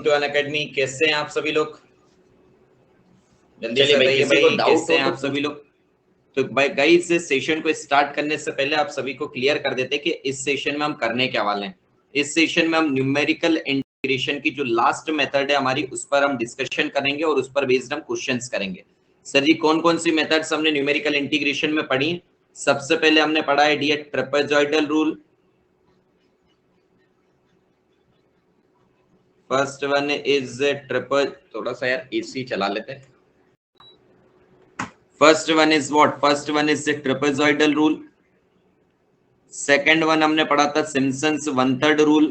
To Unacademy. कैसे हैं आप सभी लोग? जल्दी चलिए से भाई, बताइए किसी भाई, को डाउट कैसे हो हैं तो आप सभी लोग? तो भाई गाइस, इस सेशन को स्टार्ट करने से पहले आप सभी को क्लियर कर देते हैं कि इस सेशन में हम करने क्या वाले हैं। इस सेशन में हम न्यूमेरिकल इंटीग्रेशन की जो लास्ट मेथड है हमारी, उस पर हम डिस्कशन करेंगे और उस पर बेस्ड हम क्वेश्चंस करेंगे। सर जी, कौन कौन सी मेथड्स हमने न्यूमेरिकल इंटीग्रेशन में पढ़ी? सबसे पहले हमने पढ़ा है dear trapezoidal rule. First one is triple, थोड़ा सा यार एसी चला लेते हैं। First one is what? First one is trapezoidal rule. Second one हमने पढ़ा था Simpson's one third rule.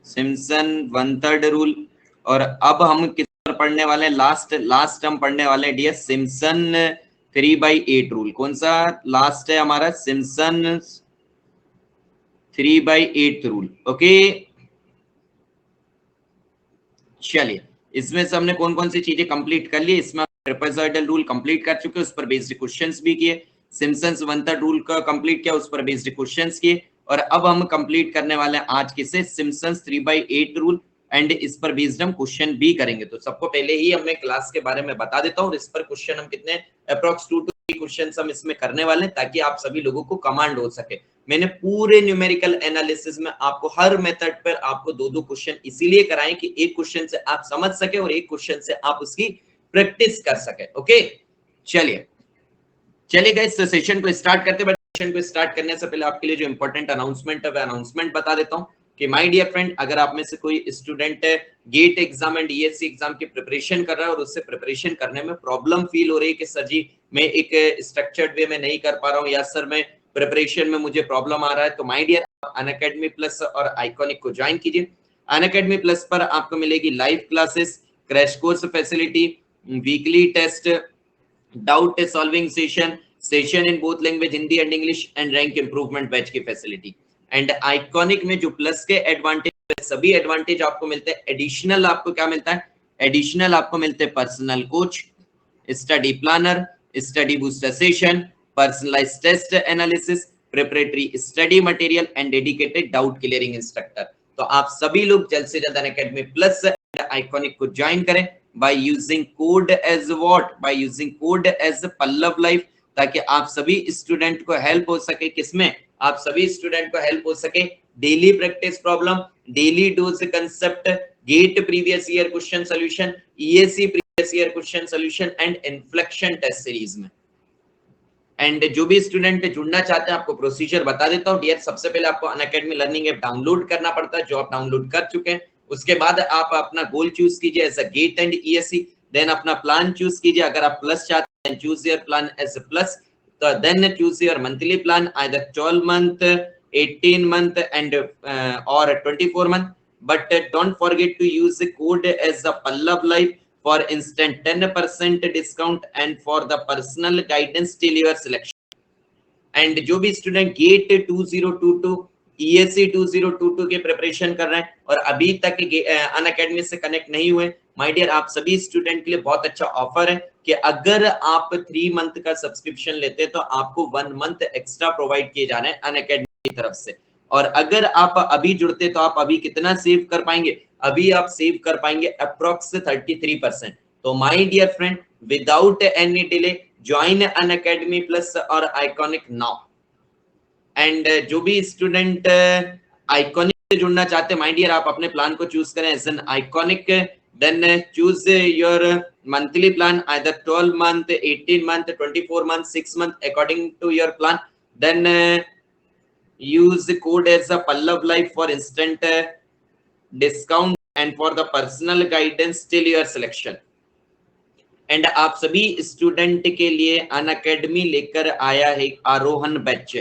Simpson one third rule. और अब हम किस पर पढ़ने वाले हैं? लास्ट हम पढ़ने वाले हैं डियर सिम्पसन 3/8 रूल। कौन सा लास्ट है हमारा? Simpson 3/8 rule. ओके, चलिए, इसमें से हमने कौन कौन सी चीजें कंप्लीट कर ली? इसमें ट्रेपेजॉइडल रूल कंप्लीट कर चुके, उस पर बेस्ड क्वेश्चंस भी किए। सिम्पसन्स वन थर्ड रूल का कंप्लीट किया, उस पर बेस्ड क्वेश्चंस किए। और अब हम कंप्लीट करने वाले हैं आज किसे? Simpson's 3/8 rule. एंड इस पर बेस्ड हम क्वेश्चन भी करेंगे। तो सबको पहले ही हमने क्लास के बारे में बता देता हूँ, और इस पर क्वेश्चन हम कितने अप्रोक्स 2 to 3 क्वेश्चन हम इसमें करने वाले हैं, ताकि आप सभी लोगों को कमांड हो सके। मैंने पूरे न्यूमेरिकल एनालिसिस में आपको हर मेथड पर आपको 2-2 क्वेश्चन इसीलिए कराएं कि एक क्वेश्चन से आप समझ सके और एक क्वेश्चन से आप उसकी प्रैक्टिस कर सके। ओके, चलिए गाइस, सेशन को स्टार्ट करते हैं। सेशन को स्टार्ट करने से पहले आपके लिए जो इंपॉर्टेंट अनाउंसमेंट है वह अनाउंसमेंट बता देता हूं कि माय डियर फ्रेंड, अगर आप में से कोई स्टूडेंट है GATE exam and ESC exam की प्रिपरेशन कर रहा है और उससे प्रिपरेशन करने में प्रॉब्लम फील हो रही है कि सर जी मैं एक स्ट्रक्चर्ड वे में नहीं कर पा रहा हूं, या सर मैं प्रिपरेशन में मुझे प्रॉब्लम आ रहा है, तो माय डियर आप अनअकैडमी प्लस और आइकॉनिक को ज्वाइन कीजिए। अनअकैडमी प्लस पर आपको मिलेगी live classes, crash course facility, weekly test, doubt solving session in both language Hindi and English, and rank improvement batch की फैसिलिटी। एंड आइकॉनिक में जो प्लस के एडवांटेज, सभी एडवांटेज आपको मिलते हैं। एडिशनल आपको क्या मिलता है? एडिशनल आपको मिलते हैं personal coach, study planner, study booster session, personalised test analysis, preparatory study material and dedicated doubt clearing instructor. तो आप सभी लोग जल्द से जल्द अनअकैडमी प्लस आइकॉनिक को ज्वाइन करें by using code as what? By using code as Pallav life, ताकि आप सभी स्टूडेंट को हेल्प हो सके। किसमें? आप सभी स्टूडेंट को हेल्प हो सके daily practice problem, daily dose concept, GATE previous year question solution, ESC previous year question solution and inflection test series में। एंड जो भी स्टूडेंट जुड़ना चाहते हैं आपको प्रोसीजर बता देता हूं डियर। सबसे पहले आपको अनअकैडमी लर्निंग ऐप डाउनलोड करना पड़ता है, जो आप डाउनलोड कर चुके हैं। उसके बाद आप अपना गोल चूज कीजिए as a GATE and ESC, then अपना प्लान चूज कीजिए। अगर आप प्लस चाहते हैं choose your plan as a plus, तो then choose your monthly plan either 12 month, 18 month and और 24 month. But don't forget to use the code as a Pallav life for instant 10% discount and for the personal guidance till your selection. And जो भी student gate 2022 ESC 2022 के preparation कर रहे हैं और अभी तक अनअकैडमी से कनेक्ट नहीं हुए, माय डियर आप सभी स्टूडेंट के लिए बहुत अच्छा ऑफर है कि अगर आप 3 मंथ का सब्सक्रिप्शन लेते हैं तो आपको 1 मंथ एक्स्ट्रा प्रोवाइड किए जा रहे हैं अनअकैडमी की तरफ से। और अगर आप अभी जुड़ते तो आप अभी कितना सेव कर पाएंगे? अभी आप सेव कर पाएंगे अप्रोक्स 33%। तो my dear friend, without any delay join Unacademy plus और आइकॉनिक नाउ। एंड जो भी स्टूडेंट आइकॉनिक से जुड़ना चाहते हैं, माय डियर आप अपने प्लान को चूज करें as an iconic, then choose your monthly plan either 12 month, 18 month, 24 month, 6 month according to your plan. Then use the code as a Pallav Life for instant discount and for the personal guidance till your selection. And आप सभी student के लिए Unacademy लेकर आया है आरोहण batch.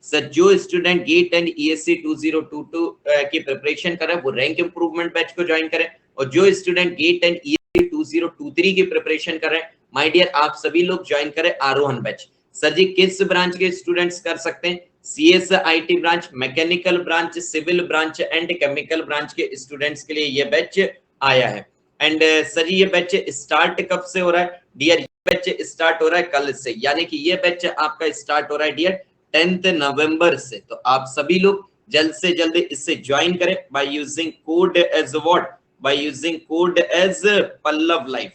Sir जो student gate and ESC 2022 की प्रिपरेशन कर रहे हैं वो रैंक इंप्रूवमेंट बैच को ज्वाइन करें, और जो स्टूडेंट गेट एंड ईएससी 2023 की प्रिपरेशन कर रहे हैं, माय डियर आप सभी लोग ज्वाइन करें आरोहण बैच। सर जी किस ब्रांच के स्टूडेंट्स कर सकते हैं? CS IT branch, mechanical branch, civil branch and chemical branch के स्टूडेंट्स के लिए ये बैच आया है। एंड सर ये बैच स्टार्ट कब से हो रहा है? डियर ये बैच स्टार्ट हो रहा है कल से, यानी कि ये बैच आपका स्टार्ट हो रहा है डियर 10 नवंबर से। तो आप सभी लोग जल्द से जल्द इससे ज्वाइन करें by using code as what, by using code as Pallav life.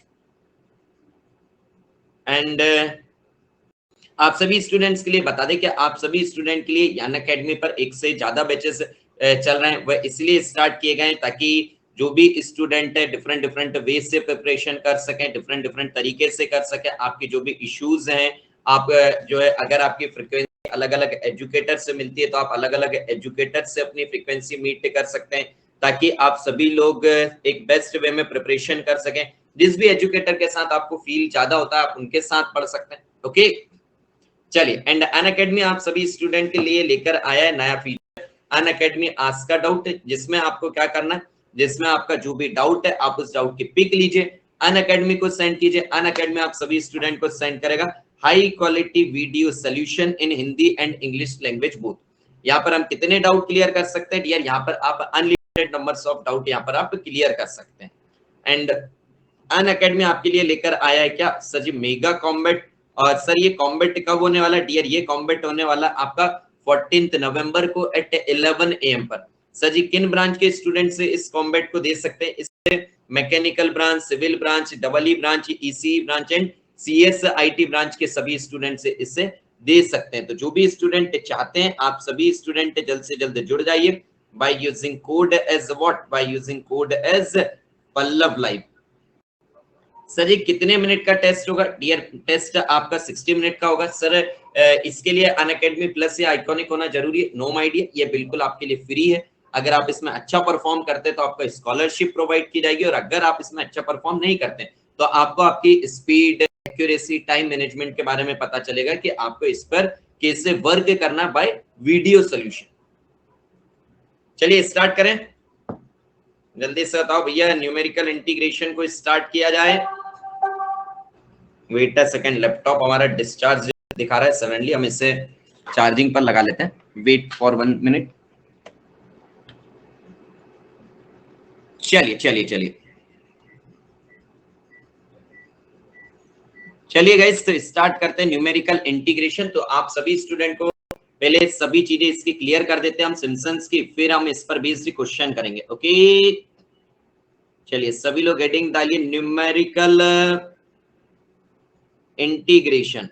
And आप सभी स्टूडेंट्स के लिए बता दें कि आप सभी स्टूडेंट के लिए यान अकेडमी पर एक से ज्यादा बैचेस चल रहे हैं, वह इसलिए स्टार्ट किए गए हैं ताकि जो भी स्टूडेंट है डिफरेंट डिफरेंट वे से प्रिपरेशन कर सकें, डिफरेंट डिफरेंट तरीके से कर सकें। आपकी जो भी इश्यूज हैं, आप जो है अगर आपकी फ्रीक्वेंसी अलग अलग एजुकेटर से मिलती है तो आप अलग अलग एजुकेटर से अपनी फ्रीक्वेंसी मीट कर सकते हैं, ताकि आप सभी लोग एक बेस्ट वे में प्रिपरेशन कर सकें। जिस भी एजुकेटर के साथ आपको फील ज्यादा होता है आप उनके साथ पढ़ सकते हैं। ओके चलिए, एंड अन अकेडमी आप सभी स्टूडेंट के लिए लेकर आया है नया फीचर अन अकेडमी आस्क का डाउट, जिसमें आपको क्या करना है, जिसमें आपका जो भी डाउट है आप उस डाउट की पिक लीजिए, अन अकेडमी को सेंड कीजिए। अन अकेडमी आप सभी स्टूडेंट को सेंड करेगा high quality video solution in Hindi and English language both. यहाँ पर हम कितने डाउट क्लियर कर सकते हैं डियर, यहाँ पर आप अनलिमिटेड नंबर्स ऑफ डाउट यहाँ पर आप क्लियर कर सकते हैं। एंड अन अकेडमी आपके लिए लेकर आया है क्या सर जी, मेगा कॉम्बैट। और सर ये कॉम्बैट कब होने वाला डियर, ये कॉम्बैट होने वाला आपका 14 नवंबर को एट 11 AM पर। सर जी किन ब्रांच के स्टूडेंट से इस कॉम्बैट को दे सकते हैं, इससे mechanical branch, civil branch, double branch, EC branch and CS IT branch के सभी स्टूडेंट से इससे दे सकते हैं। तो जो भी स्टूडेंट चाहते हैं आप सभी स्टूडेंट जल्द से जल्द जुड़ जाइए by using code as what, by using code as Pallav live. Sir ये कितने मिनट का टेस्ट होगा डियर, टेस्ट आपका 60 मिनट का होगा। सर इसके लिए अनअकैडमी प्लस या आइकॉनिक होना जरूरी है? नो माय डियर, ये बिल्कुल आपके लिए फ्री है। अगर आप इसमें अच्छा परफॉर्म करते हैं तो आपको स्कॉलरशिप प्रोवाइड की जाएगी, और अगर आप इसमें अच्छा परफॉर्म नहीं करते तो आपको आपकी स्पीड, एक्यूरेसी, टाइम मैनेजमेंट के बारे में पता चलेगा कि आपको इस पर कैसे वर्क करना बाय वीडियो सोल्यूशन। चलिए स्टार्ट करें, जल्दी से बताओ भैया न्यूमेरिकल इंटीग्रेशन को स्टार्ट किया जाए। वेट अ सेकंड, लैपटॉप हमारा डिस्चार्ज दिखा रहा है सडनली, हम इसे चार्जिंग पर लगा लेते हैं। Wait for 1 minute. चलिए चलिए चलिए चलिए गाइस, तो स्टार्ट करते हैं न्यूमेरिकल इंटीग्रेशन। तो आप सभी स्टूडेंट को पहले सभी चीजें इसकी क्लियर कर देते हैं हम सिम्पसन्स की, फिर हम इस पर बेस्ड क्वेश्चन करेंगे। ओके चलिए सभी लोग हेडिंग डालिए न्यूमेरिकल इंटीग्रेशन।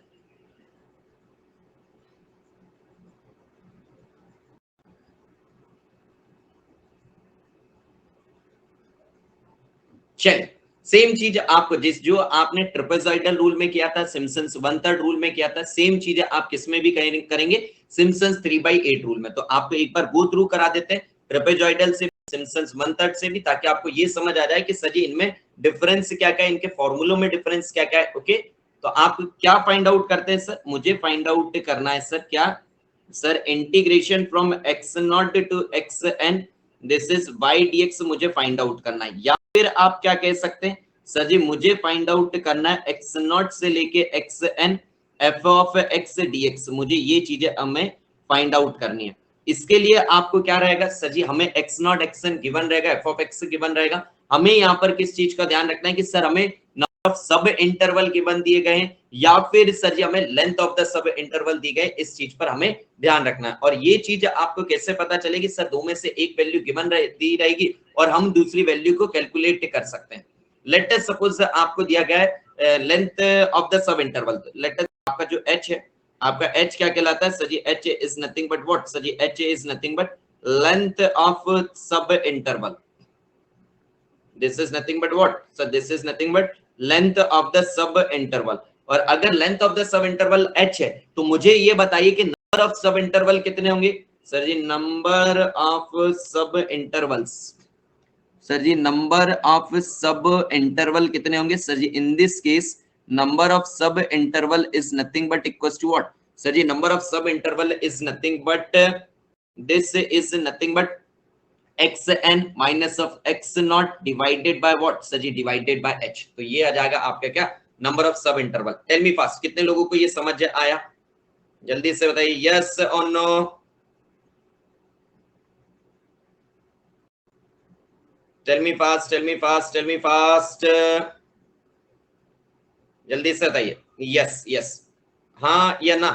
चलिए सेम चीज आपको जो आपने ट्रिपेजॉइडल रूल में किया था, सिम्पसन्स 1/3 रूल में किया था, सेम चीजें आप किसमें भी करेंगे, सिम्पसन्स 3/8 रूल में। तो आपको एक बार गो थ्रू करा देते हैं ट्रिपेजॉइडल से, सिम्पसन्स 1/3 से भी, ताकि आपको ये समझ आ जाए कि सर जी इनमें डिफरेंस क्या क्या है, इनके फॉर्मूलों में डिफरेंस क्या क्या है। ओके तो आप क्या फाइंड आउट करते हैं सर, मुझे फाइंड आउट करना है सर क्या, sir integration from x0 to xn this is y dx मुझे फाइंड आउट करना है। या फिर आप क्या कह सकते हैं, सर जी मुझे फाइंड आउट करना है x0 से लेके xn f of x dx, मुझे ये चीजें हमें फाइंड आउट करनी है। इसके लिए आपको क्या रहेगा सर जी, हमें x0 xn गिवन रहेगा, f ऑफ x गिवन रहेगा। हमें यहाँ पर किस चीज का ध्यान रखना है कि सर हमें सब इंटरवल गिवन दिए गए हैं, या फिर सर जी हमें length of the sub interval दी गए, इस चीज पर हमें ध्यान रखना है। और ये चीज आपको कैसे पता चलेगी, सर दो में से एक वैल्यू गिवन दी रहेगी और हम दूसरी वैल्यू को कैलकुलेट कर सकते हैं। लेट अस सपोज आपको दिया गया है length of the sub interval, let us आपका जो h है, आपका h क्या कहलाता है sir ji, h is nothing but what sir ji, h is nothing but length of sub interval. This is nothing but what? So this is nothing but length of the sub interval. और अगर length of the sub interval h है तो मुझे ये बताइए कि number of sub interval कितने होंगे sir ji, number of sub intervals, sir ji number of sub interval कितने होंगे sir ji, in this case number of sub interval is nothing but equals to what sir ji, number of sub interval is nothing but this is nothing but xn minus of x0 divided by what sir ji, divided by h। तो ये आ जाएगा आपका क्या, number of sub interval. Tell me fast, कितने लोगों को ये समझ आया, जल्दी से बताइए यस और no. Tell me fast, tell me fast, tell me fast, जल्दी से बताइए यस यस, हाँ या ना,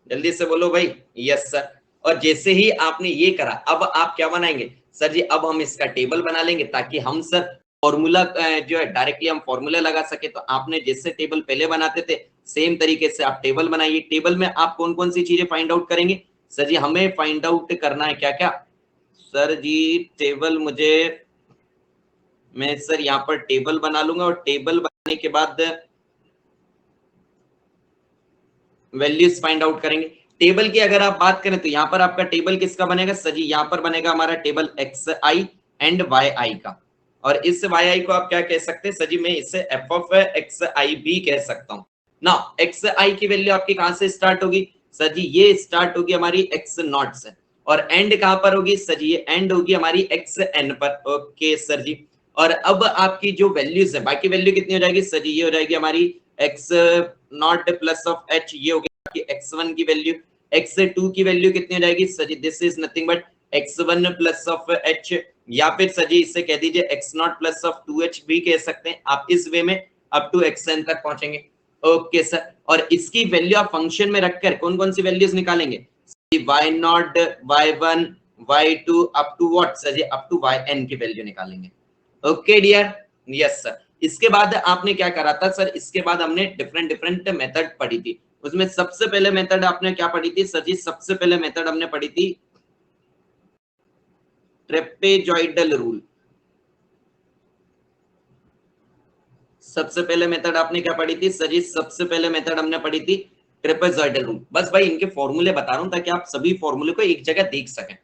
जल्दी से बोलो भाई यस सर। और जैसे ही आपने ये करा, अब आप क्या बनाएंगे सर जी, अब हम इसका टेबल बना लेंगे ताकि हम सर फॉर्मूला जो है डायरेक्टली हम फॉर्मूला लगा सके। तो आपने जैसे टेबल पहले बनाते थे सेम तरीके से आप टेबल बनाइए। टेबल में आप कौन कौन सी चीजें फाइंड आउट करेंगे सर जी? हमें फाइंड आउट करना है क्या क्या सर जी? टेबल मुझे, मैं सर यहाँ पर टेबल बना लूंगा और टेबल बनाने के बाद वैल्यूज फाइंड आउट करेंगे। टेबल की अगर आप बात करें तो यहाँ पर आपका टेबल किसका बनेगा सर जी? यहाँ पर बनेगा हमारा table x i and y i का। और इस वाई आई को आप क्या कह सकते हैं सर जी? मैं इसे एफ ऑफ एक्स आई भी कह सकता हूँ ना। एक्स आई की वैल्यू आपकी कहां से स्टार्ट होगी सर जी? ये स्टार्ट होगी हमारी एक्स नॉट से, और एंड कहां पर होगी सर जी? ये एंड होगी हमारी एक्स एन पर। ओके सर जी। और अब आपकी जो वैल्यूज है, बाकी वैल्यू कितनी हो जाएगी सर जी? ये हो जाएगी हमारी x not plus of H, ये हो गया x1 की वैल्यू। x2 की वैल्यू कितनी हो जाएगी sir ji? This is nothing but x1 plus of h, या फिर सर जी इससे कह दीजिए x not plus of 2h भी कह सकते हैं आप। इस वे में अप टू xn तक पहुंचेंगे। Okay sir. और इसकी वैल्यू आप फंक्शन में रखकर कौन कौन सी वैल्यूज निकालेंगे? y naught, y1, y2 up to what sir ji? Up to yn की वैल्यू निकालेंगे। Okay dear, yes sir. इसके बाद आपने क्या करा था सर? इसके बाद हमने डिफरेंट डिफरेंट मेथड पढ़ी थी। उसमें सबसे पहले मेथड आपने क्या पढ़ी थी सर जी? सबसे पहले मेथड हमने पढ़ी थी ट्रेपेजॉइडल रूल। सबसे पहले मेथड आपने क्या पढ़ी थी सर जी? सबसे पहले मेथड हमने पढ़ी थी ट्रेपेजॉइडल रूल। बस भाई इनके फॉर्मूले बता रहा हूं ताकि आप सभी फॉर्मूले को एक जगह देख सकें।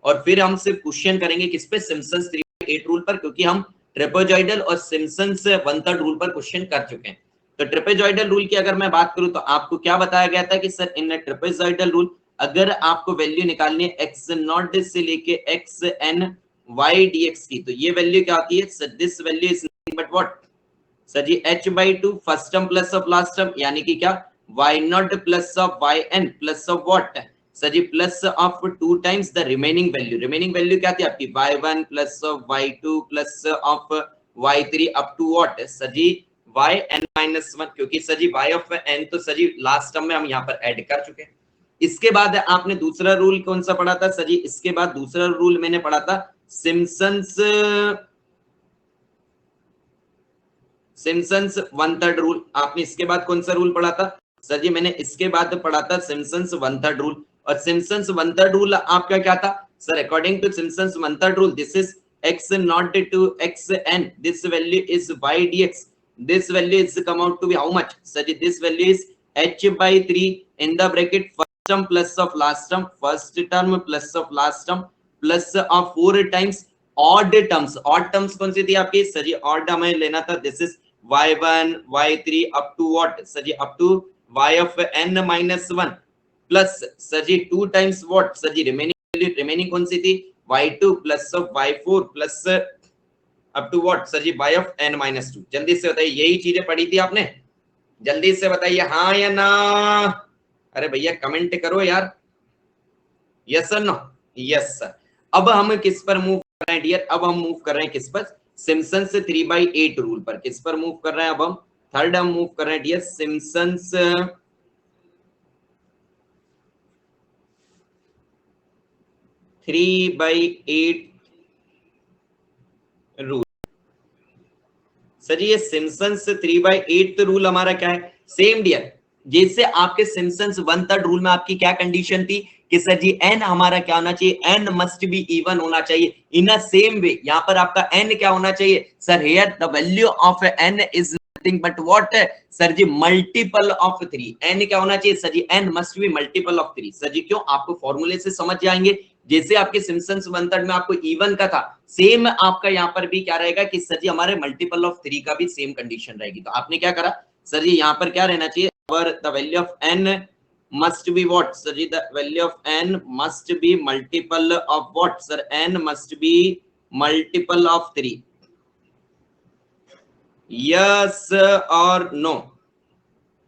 और फिर हम सिर्फ क्वेश्चन करेंगे किस पे? सिम्पसन्स 3/8 रूल पर, क्योंकि हम ट्रेपेजॉइडल और सिम्पसन्स 1/3 रूल पर क्वेश्चन कर चुके हैं। तो ट्रेपेजॉइडल रूल की अगर मैं बात करूं तो आपको क्या बताया गया था कि सर इन ट्रेपेजॉइडल रूल अगर आपको वैल्यू निकालनी है एक्स नॉट से लेके एक्स एन वाई डीएक्स की, तो ये वैल्यू क्या आती है sir? This value is nothing but what sir ji? h/2 first term plus of last term, यानी कि क्या? y not plus of yn plus of what sir ji? Plus of 2 times the remaining value. Remaining value क्या थी आपकी? y1 plus of y2 plus of y3 up to what sir ji? yn-1, क्योंकि sir ji y of n तो sir जी last term में हम यहाँ पर add कर चुके हैं। इसके बाद आपने दूसरा रूल कौन सा पढ़ा था सर जी? इसके बाद दूसरा रूल मैंने पढ़ा था सिम्पसन्स 1/3 रूल। आपने इसके बाद कौन सा रूल पढ़ा था सर जी? मैंने इसके बाद पढ़ा था सिम्पसन्स 1/3 रूल। और सिम्पसन्स 1/3 रूल आपका क्या था sir? According to Simpson's 1/3 rule, this is x not to xn, this value is y dx, this value is come out to be how much sir ji? This value is h/3 in the bracket first term plus of last term, first term plus of last term plus of 4 times odd terms। odd terms कौन सी थी आपकी sir जी? odd हमें लेना था, this is y1 y3 up to what sir ji? up to y of n-1 plus sir ji 2 times what sir ji? remaining कौन सी थी? y2 plus of y4 plus up to what sir ji? y of n-2। जल्दी से बताइए, यही चीजें पढ़ी थी आपने? जल्दी से बताइए हाँ या ना। अरे भैया कमेंट करो यार, yes sir no? Yes sir. अब हम किस पर मूव कर रहे हैं डियर? अब हम मूव कर रहे हैं किस पर? सिम्पसन्स 3/8 रूल पर। किस पर मूव कर रहे हैं? अब हम थर्ड हम मूव कर रहे हैं डियर सिम्पसन्स 3/8 रूल। सर ये सिम्पसन्स 3/8 रूल हमारा क्या है? सेम डियर जैसे आपके सिम्पसन्स 1/3 रूल में आपकी क्या कंडीशन थी कि सर जी n हमारा क्या होना चाहिए? n मस्ट बी इवन होना चाहिए। इन अ सेम वे यहाँ पर आपका n क्या होना चाहिए sir? Here the value of n is nothing but what sir ji? Multiple of 3। n क्या होना चाहिए sir ji? n must be multiple of 3। Sir ji क्यों? आपको फॉर्मूले से समझ जाएंगे। जैसे आपके सिम्पसन्स 1/3 में आपको इवन का था, सेम आपका यहाँ पर भी क्या रहेगा कि सर जी हमारे मल्टीपल ऑफ 3 का भी सेम कंडीशन रहेगी। तो आपने क्या करा सर जी? यहाँ पर क्या रहना चाहिए? और the value of n must be what sir ji? The value of n must be multiple of what sir? n must be multiple of 3। yes or no?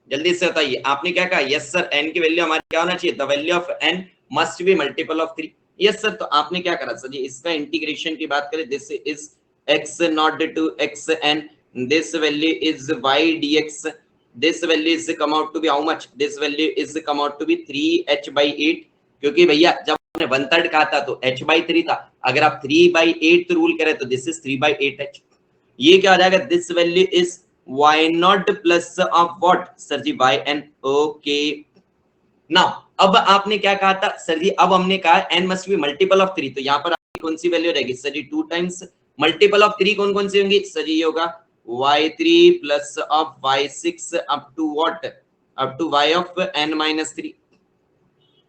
जल्दी से बताइए, आपने क्या कहा? यस सर, n की वैल्यू हमारी क्या होना चाहिए? The value of n must be multiple of 3। Yes sir. तो आपने क्या करा सर जी? इसका इंटीग्रेशन की बात करें, this is x not to xn, this value is y dx, this value is come out to be how much? This value is come out to be 3h/8, क्योंकि भैया जब वन थर्ड कहा था तो h/3 था, अगर आप 3/8 rule करें तो दिस इज 3/8h। ये क्या हो जाएगा, this value is y0 plus of what sir ji yn। Okay now अब आपने क्या कहा था सर जी, अब हमने कहा n must be multiple of 3, तो यहाँ पर आपकी कौन सी वैल्यू रहेगी sir ji, 2 times multiple of 3 कौन कौन सी होंगी सर जी, ये होगा y3 plus of y6 up to what, up to y of n-3।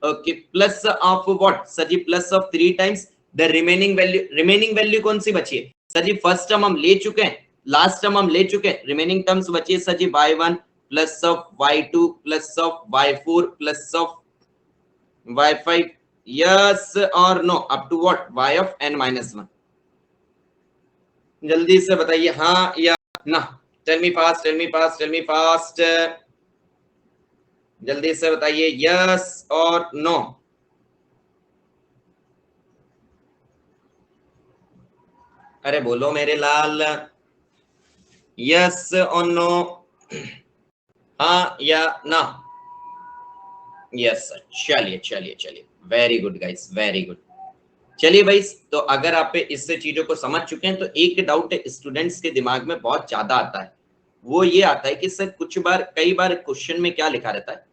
Okay plus of what sir ji, plus of 3 times the remaining value कौन सी बची है सर जी, फर्स्ट टर्म हम ले चुके हैं, लास्ट टर्म हम ले चुके हैं, रिमेनिंग टर्म्स बची है sir ji y1 plus of y2 plus of y4 plus of y5, yes और no up to what y of n-1। जल्दी से बताइए हाँ या ना, tell me fast, tell me fast, tell me fast, जल्दी से बताइए यस और नो। अरे बोलो मेरे लाल, यस और नो, हाँ या ना, यस सर। चलिए चलिए चलिए, very good guys, very good. चलिए भाई, तो अगर आप इससे चीजों को समझ चुके हैं तो एक डाउट स्टूडेंट्स के दिमाग में बहुत ज्यादा आता है, वो ये आता है कि सर कुछ बार कई बार क्वेश्चन में क्या लिखा रहता है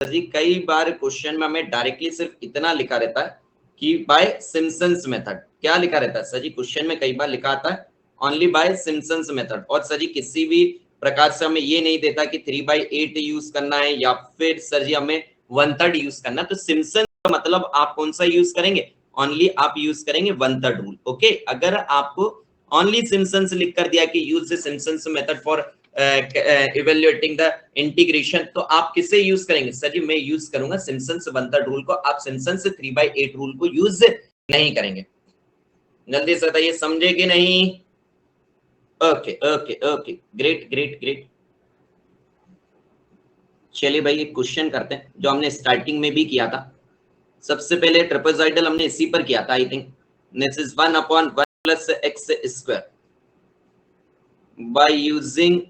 सर जी, कई बार क्वेश्चन में हमें डायरेक्टली सिर्फ इतना लिखा रहता है कि बाय सिम्पसन्स मेथड। क्या लिखा रहता है सर जी, क्वेश्चन में कई बार लिखा आता है ओनली बाय सिम्पसन्स मेथड, और सर जी किसी भी प्रकार से हमें ये नहीं देता कि 3/8 यूज करना है या फिर सर जी हमें 1/3 यूज करना है। तो सिम्पसन का मतलब आप कौन सा यूज करेंगे, ओनली आप यूज करेंगे 1/3 रूल। ओके, अगर आपको ओनली सिम्पसन्स लिख कर दिया कि use the Simpson's method for evaluating the integration, तो आप किसे यूज करेंगे सर जी, मैं यूज करूंगा सिम्पसन्स 1/3 रूल को, आप सिम्पसन्स 3/8 रूल को यूज नहीं करेंगे। जल्दी से बताइए समझे कि नहीं। Okay okay okay, great great great. चलिए भाई एक क्वेश्चन करते हैं जो हमने स्टार्टिंग में भी किया था। सबसे पहले ट्रेपेजॉइडल हमने इसी पर किया था I think, this is 1/1 plus x square by using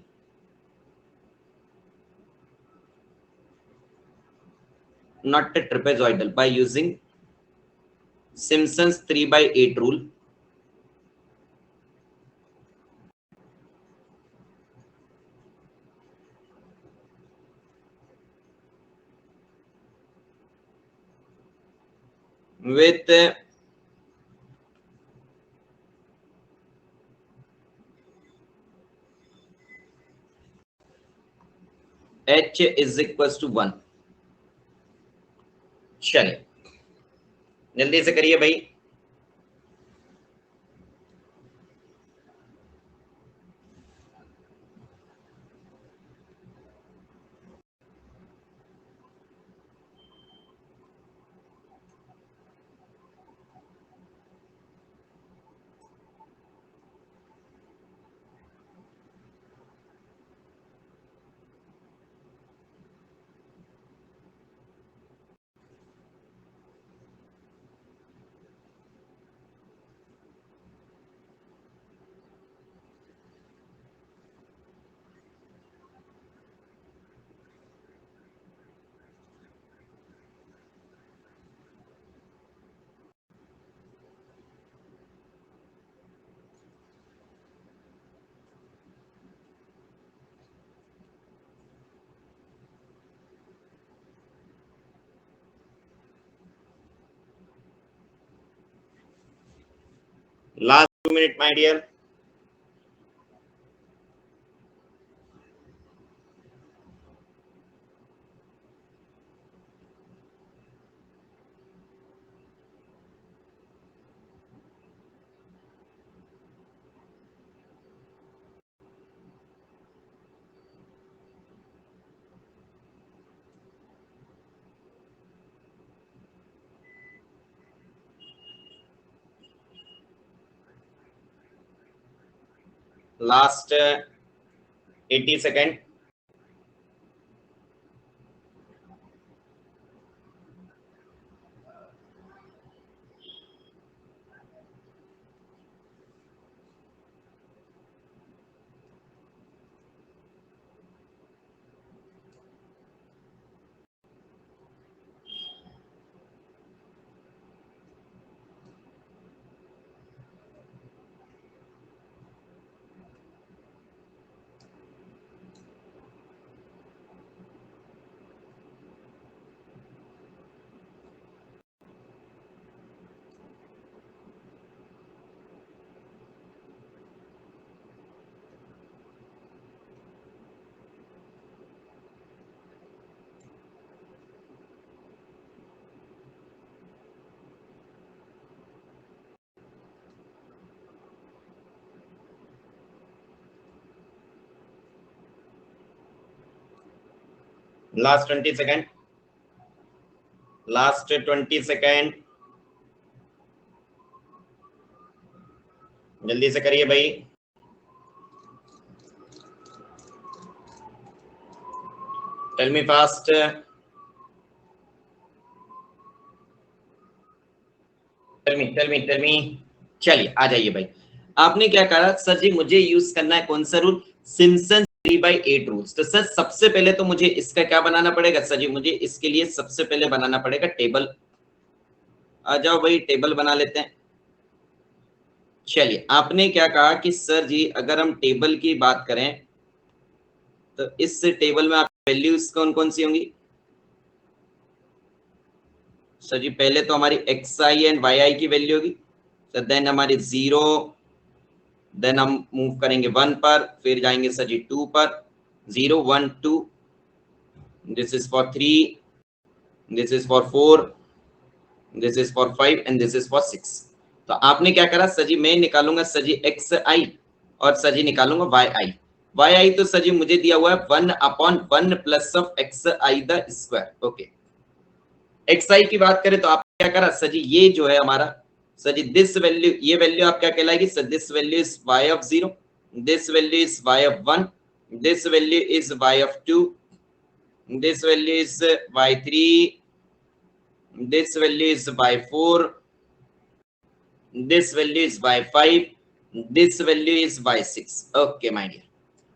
not a trapezoidal, by using Simpson's 3/8 rule with h is equals to 1। चलिए जल्दी से करिए भाई। Last 2 minute my dear. Last 80 second. Last 20 second, last 20 second, जल्दी से करिए भाई। Tell me fast, tell me. चलिए आ जाइए भाई। आपने क्या कहा सर जी, मुझे यूज करना है कौन सा रूल, सिम्पसन 3/8 रूल्स। तो सर सबसे पहले तो मुझे इसका क्या बनाना पड़ेगा सर जी, मुझे इसके लिए सबसे पहले बनाना पड़ेगा टेबल। आ जाओ भाई टेबल बना लेते हैं। चलिए आपने क्या कहा कि सर जी अगर हम टेबल की बात करें तो इस टेबल में आप वैल्यूज कौन कौन सी होंगी सर जी? पहले तो हमारी xi एंड yi की वैल्यू होगी, तो देन हमारी 0, देन हम मूव करेंगे 1 पर, फिर जाएंगे सर जी 2 पर, 0 1 2, this is for 3, this is for 4, this is for 5 and this is for 6। तो आपने क्या करा सर जी, मैं निकालूंगा सर जी xi और सर जी निकालूंगा yi तो सर जी मुझे दिया हुआ है 1/1 plus of xi the square. Okay, xi की बात करें तो आप क्या करा सर जी, ये जो है हमारा सर जी दिस वैल्यू, ये वैल्यू आप क्या कहलाएगी sir, this value is y of 0, this value is y of 1, this value is y of 2, this value is y3, this value is y4, this value is y5, this value is y6। Okay my dear,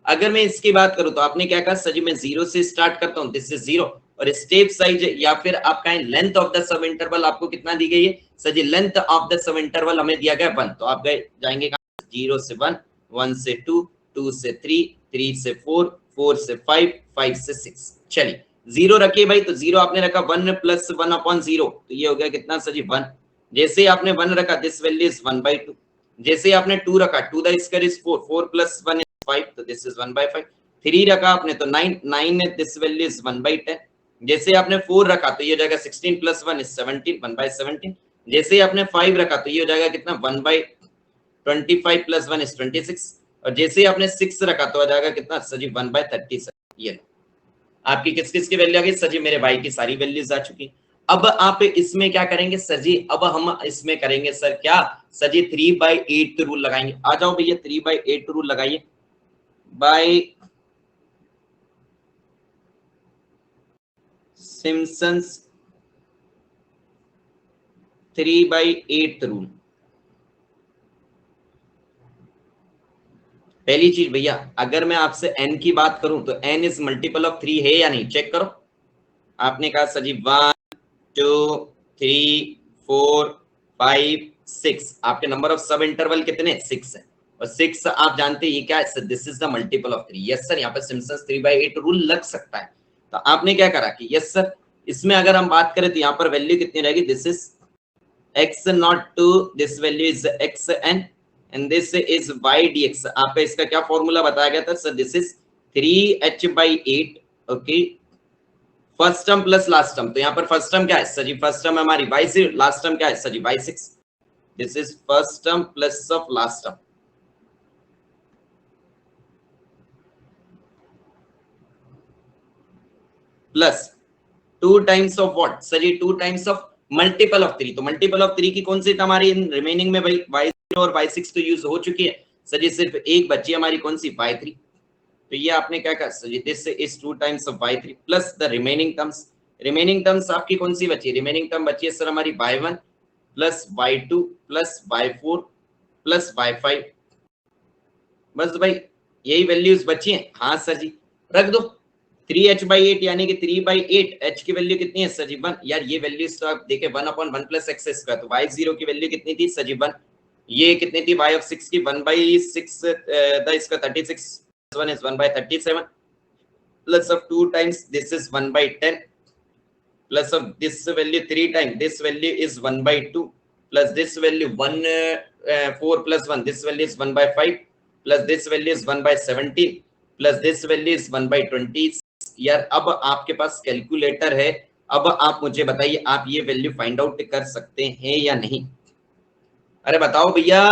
अगर मैं इसकी बात करूं तो आपने क्या कहा sir जी, मैं 0 से स्टार्ट करता हूं, दिस इज 0, और स्टेप साइज या फिर आपका length of the sub interval आपको कितना दी गई है sir ji, length of the sub interval हमें दिया गया 1, तो आप गए जाएंगे 0 से 1, 1 से 2, 2 से 3, 3 से 4, 4 से 5, 5 से 6। चलिए 0 रखिए भाई, तो 0 आपने रखा 1 प्लस 1/0, तो ये हो गया कितना सर जी 1। जैसे आपने 1 रखा दिस वैल्यू इज 1/2, जैसे आपने 2 रखा 2 the square is 4, 4 plus 1 is 5, तो दिस इज 1/5। 3 रखा आपने तो 9, 9 दिस वैल्यू इज 1/10। जैसे आपने 4 रखा तो ये हो जाएगा 16 प्लस 1 इज 17, 1/17। जैसे आपने 5 रखा तो ये हो जाएगा कितना 1/25 प्लस 1 इज 26, और जैसे आपने 6 रखा तो आ जाएगा कितना सर जी 1/37। ये आपकी किस किस की वैल्यू आ गई सर जी, मेरे भाई की सारी वैल्यूज आ चुकी। अब आप इसमें क्या करेंगे सर जी, अब हम इसमें करेंगे सर क्या सर जी 3/8 रूल लगाएंगे। आ जाओ भैया 3/8 रूल लगाइए। By Simpson's 3/8 rule. पहली चीज भैया, अगर मैं आपसे n की बात करूं तो n इज मल्टीपल ऑफ 3 है या नहीं, चेक करो। आपने कहा सर जी 1 2 3 4 5 6, आपके नंबर ऑफ सब इंटरवल कितने 6 है, और 6 आप जानते हैं ये क्या है, this is the multiple of 3। Yes sir, यहाँ पे सिम्पसन्स 3/8 रूल लग सकता है। तो आपने क्या करा कि यस सर, इसमें अगर हम बात करें तो यहाँ पर वैल्यू कितनी रहेगी, this is x02, this value is xn and this is y dx। आपका इसका क्या फॉर्मूला बताया गया था sir, this is 3h/8। Okay, first term plus last term, तो यहाँ पर फर्स्ट टर्म क्या है सर जी, फर्स्ट टर्म हमारी y0, लास्ट टर्म क्या है sir ji y6। This is first term plus of last term, plus 2 times of what sir ji, 2 times of multiple of 3। तो मल्टीपल ऑफ 3 की कौन सी हमारी इन रिमेनिंग में भाई y0 और y6 तो यूज हो चुकी है सर जी, सिर्फ एक बची हमारी कौन सी y3। तो ये आपने क्या कहा sir ji, this is 2 times of y3 plus the remaining terms. Remaining terms आपकी कौन सी बची, रिमेनिंग टर्म बची है सर हमारी y1 plus y2 plus y4 plus y5। बस भाई यही वैल्यूज बची हैं। हाँ सर जी, रख दो 3h/8 यानी कि 3/8, h की वैल्यू कितनी है सर जी 1। यार ये वैल्यूज तो आप देखें 1/1 प्लस x स्क्वायर, तो y0 की वैल्यू कितनी थी सर जी 1, ये कितनी थी y ऑफ 6 की 1/6 द इसका 36, 1 is 1/37 plus of 2 times this is 1/10 plus of this value 3 times this value is 1/2 plus this value 4 plus 1 this value is 1/5 plus this value is 1/17 plus this value is 1/20। यार अब आपके पास calculator है, अब आप मुझे बताइए आप ये वैल्यू फाइंड आउट कर सकते हैं या नहीं। अरे बताओ भैया,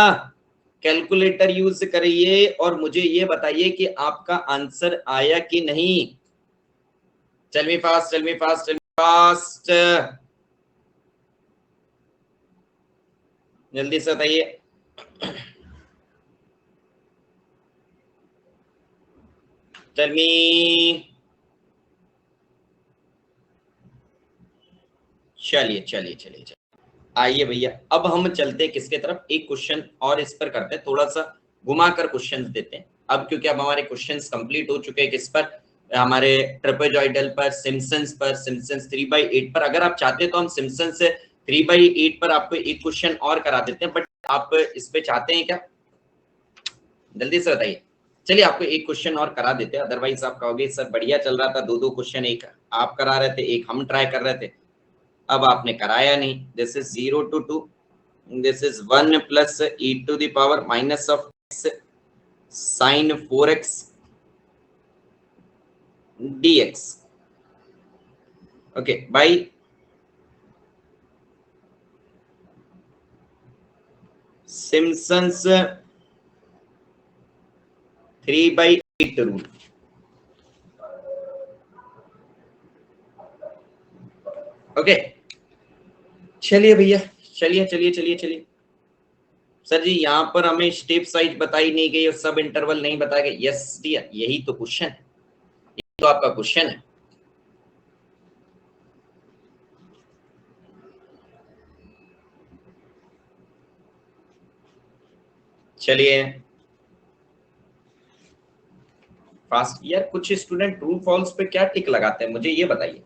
कैलकुलेटर यूज करिए और मुझे ये बताइए कि आपका आंसर आया कि नहीं। Tell me fast, tell me fast, tell me fast, जल्दी से बताइए। Tell me. चलिए चलिए चलिए चलिए, आइए भैया, अब हम चलते हैं किसके तरफ, एक क्वेश्चन और इस पर करते हैं, थोड़ा सा घुमा कर क्वेश्चन देते हैं अब, क्योंकि अब हमारे क्वेश्चंस कंप्लीट हो चुके हैं किस पर, हमारे ट्रेपेजॉइडल पर, सिम्पसन्स 3/8 पर। अगर आप चाहते हैं तो हम सिम्पसन्स 3/8 पर आपको एक क्वेश्चन और करा देते हैं, बट आप इस पे चाहते हैं क्या, जल्दी से बताइए। चलिए आपको एक क्वेश्चन और करा देते हैं, अदरवाइज आप कहोगे सर बढ़िया चल रहा था, दो क्वेश्चन एक आप करा रहे थे, एक हम ट्राई कर रहे थे, अब आपने कराया नहीं। This is 0 to 2, this is 1 plus e to the power minus of x sin 4x dx, okay, by Simpson's 3/8 rule। Okay, चलिए भैया, चलिए चलिए चलिए चलिए। सर जी यहाँ पर हमें स्टेप साइज बताई नहीं गई और सब इंटरवल नहीं बताया गया। यस डियर, यही तो क्वेश्चन है, यही तो आपका क्वेश्चन है। चलिए फास्ट, यार कुछ स्टूडेंट ट्रू फॉल्स पे क्या टिक लगाते हैं, मुझे ये बताइए,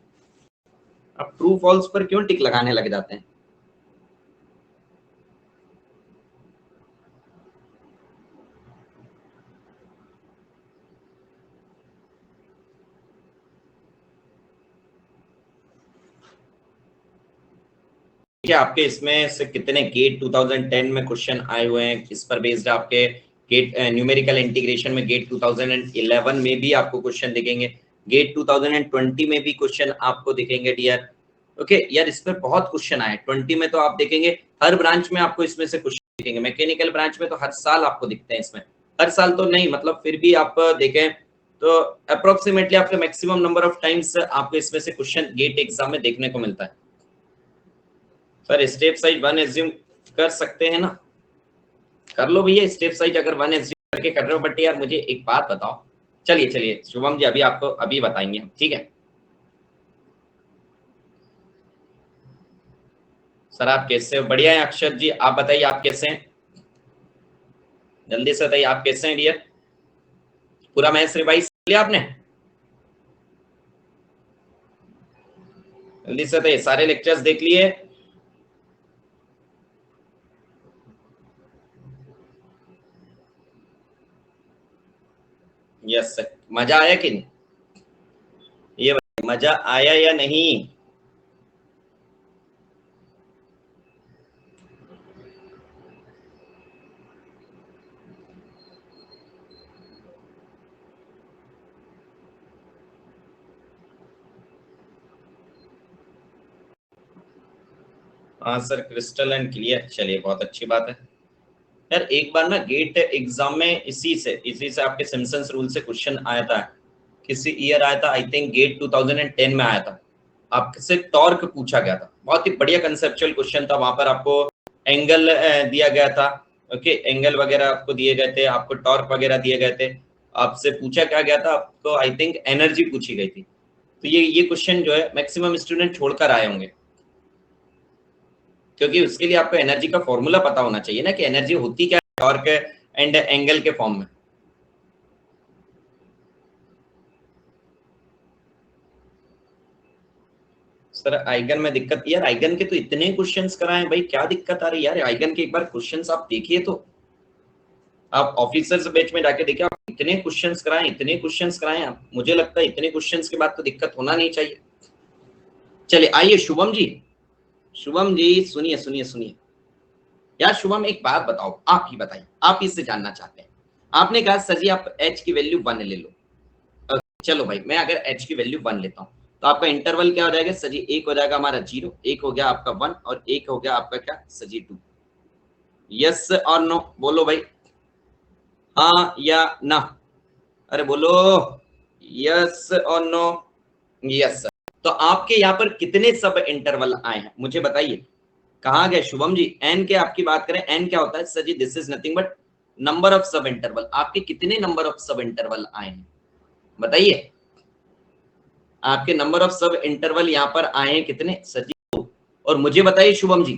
आप ट्रू फॉल्स पर क्यों टिक लगाने लग जाते हैं। क्या आपके इसमें से कितने गेट 2010 में क्वेश्चन आए हुए हैं, इस पर बेस्ड आपके गेट न्यूमेरिकल इंटीग्रेशन में गेट 2011 में भी आपको क्वेश्चन दिखेंगे, गेट 2020 में भी क्वेश्चन आपको दिखेंगे डियर। ओके यार, इस पर बहुत क्वेश्चन आए 20 में, तो आप देखेंगे हर ब्रांच में आपको इसमें से क्वेश्चन दिखेंगे, मैकेनिकल ब्रांच में तो हर साल आपको दिखते हैं, इसमें हर साल तो नहीं, मतलब फिर भी आप देखें तो अप्रोक्सीमेटली आपके मैक्सिमम नंबर ऑफ टाइम्स आपको इसमें से क्वेश्चन गेट एग्जाम में देखने को मिलता है। सर स्टेप साइज 1 एज्यूम कर सकते हैं ना, कर लो भैया स्टेप साइज अगर 1 एज्यूम करके कर रहे हो, बट यार मुझे एक बात बताओ। चलिए चलिए शुभम जी, अभी आपको अभी बताएंगे हम, ठीक है। सर आप कैसे हो, बढ़िया है अक्षर जी, आप बताइए आप कैसे हैं, जल्दी से बताइए आप कैसे हैं डियर। पूरा मैथ्स रिवाइज कर लिया आपने, जल्दी से बताइए, सारे लेक्चर्स देख लिए। यस सर, मजा आया कि नहीं, ये मजा आया या नहीं। हाँ सर, क्रिस्टल एंड क्लियर, चलिए बहुत अच्छी बात है। यार एक बार ना गेट एग्जाम में इसी से आपके सिम्पसन्स रूल से क्वेश्चन आया था, किसी ईयर आया था, आई थिंक गेट 2010 में आया था, आपसे टॉर्क पूछा गया था, बहुत ही बढ़िया कंसेप्चुअल क्वेश्चन था, वहां पर आपको एंगल दिया गया था, ओके, एंगल वगैरह आपको दिए गए थे, आपको टॉर्क वगैरह दिए गए थे, आपसे पूछा क्या गया था, आपको आई थिंक एनर्जी पूछी गई थी। तो ये क्वेश्चन जो है मैक्सिमम स्टूडेंट छोड़कर आए होंगे, क्योंकि उसके लिए आपको एनर्जी का फॉर्मूला पता होना चाहिए ना, कि एनर्जी होती क्या है टॉर्क एंड एंगल के फॉर्म में। सर आइगन में दिक्कत, यार आइगन के तो इतने क्वेश्चंस कराए भाई, क्या दिक्कत आ रही है यार, आइगन के एक बार क्वेश्चंस आप देखिए, तो आप ऑफिसर्स बैच में जाके देखिए, आप इतने क्वेश्चंस कराए, इतने क्वेश्चंस कराए आप, मुझे लगता है इतने क्वेश्चंस के बाद तो दिक्कत होना नहीं चाहिए। चलिए आइए शुभम जी, शुभम जी सुनिए सुनिए सुनिए, यार शुभम एक बात बताओ, आप ही बताइए, आप इससे जानना चाहते हैं, आपने कहा सर जी आप h की वैल्यू 1 ले लो, चलो भाई मैं अगर h की वैल्यू 1 लेता हूँ, तो आपका इंटरवल क्या हो जाएगा सर जी, एक हो जाएगा हमारा 0, एक हो गया आपका 1 और एक हो गया आपका क्या सर जी 2। यस और नो बोलो भाई, हाँ या ना, अरे बोलो, यस और नो, यस सर। तो आपके यहाँ पर कितने सब इंटरवल आए हैं मुझे बताइए, कहाँ गए शुभम जी? एन के आपकी बात करें, एन क्या होता है sir ji? This is nothing but number of sub interval. आपके कितने नंबर ऑफ सब इंटरवल आए हैं बताइए? आपके नंबर ऑफ सब इंटरवल यहाँ पर आए हैं कितने सर जी? 2। और मुझे बताइए शुभम जी,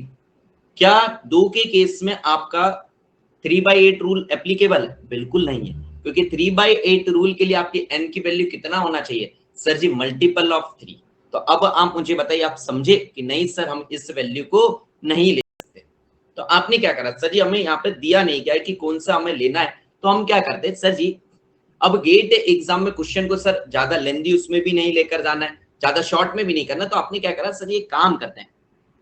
क्या 2 के केस में आपका 3/8 रूल एप्लीकेबल है? बिल्कुल नहीं है, क्योंकि 3/8 रूल के लिए आपकी n की वैल्यू कितना होना चाहिए सर जी? Multiple of 3। तो अब आप मुझे बताइए, आप समझे कि नहीं सर हम इस वैल्यू को नहीं ले सकते? तो आपने क्या करा सर जी? हमें यहाँ पे दिया नहीं गया कि कौन सा हमें लेना है, तो हम क्या करते हैं सर जी, अब गेट एग्जाम में क्वेश्चन को सर ज्यादा लेंदी उसमें भी नहीं लेकर जाना है, ज्यादा शॉर्ट में भी नहीं करना, तो आपने क्या करा सर? ये काम करते हैं,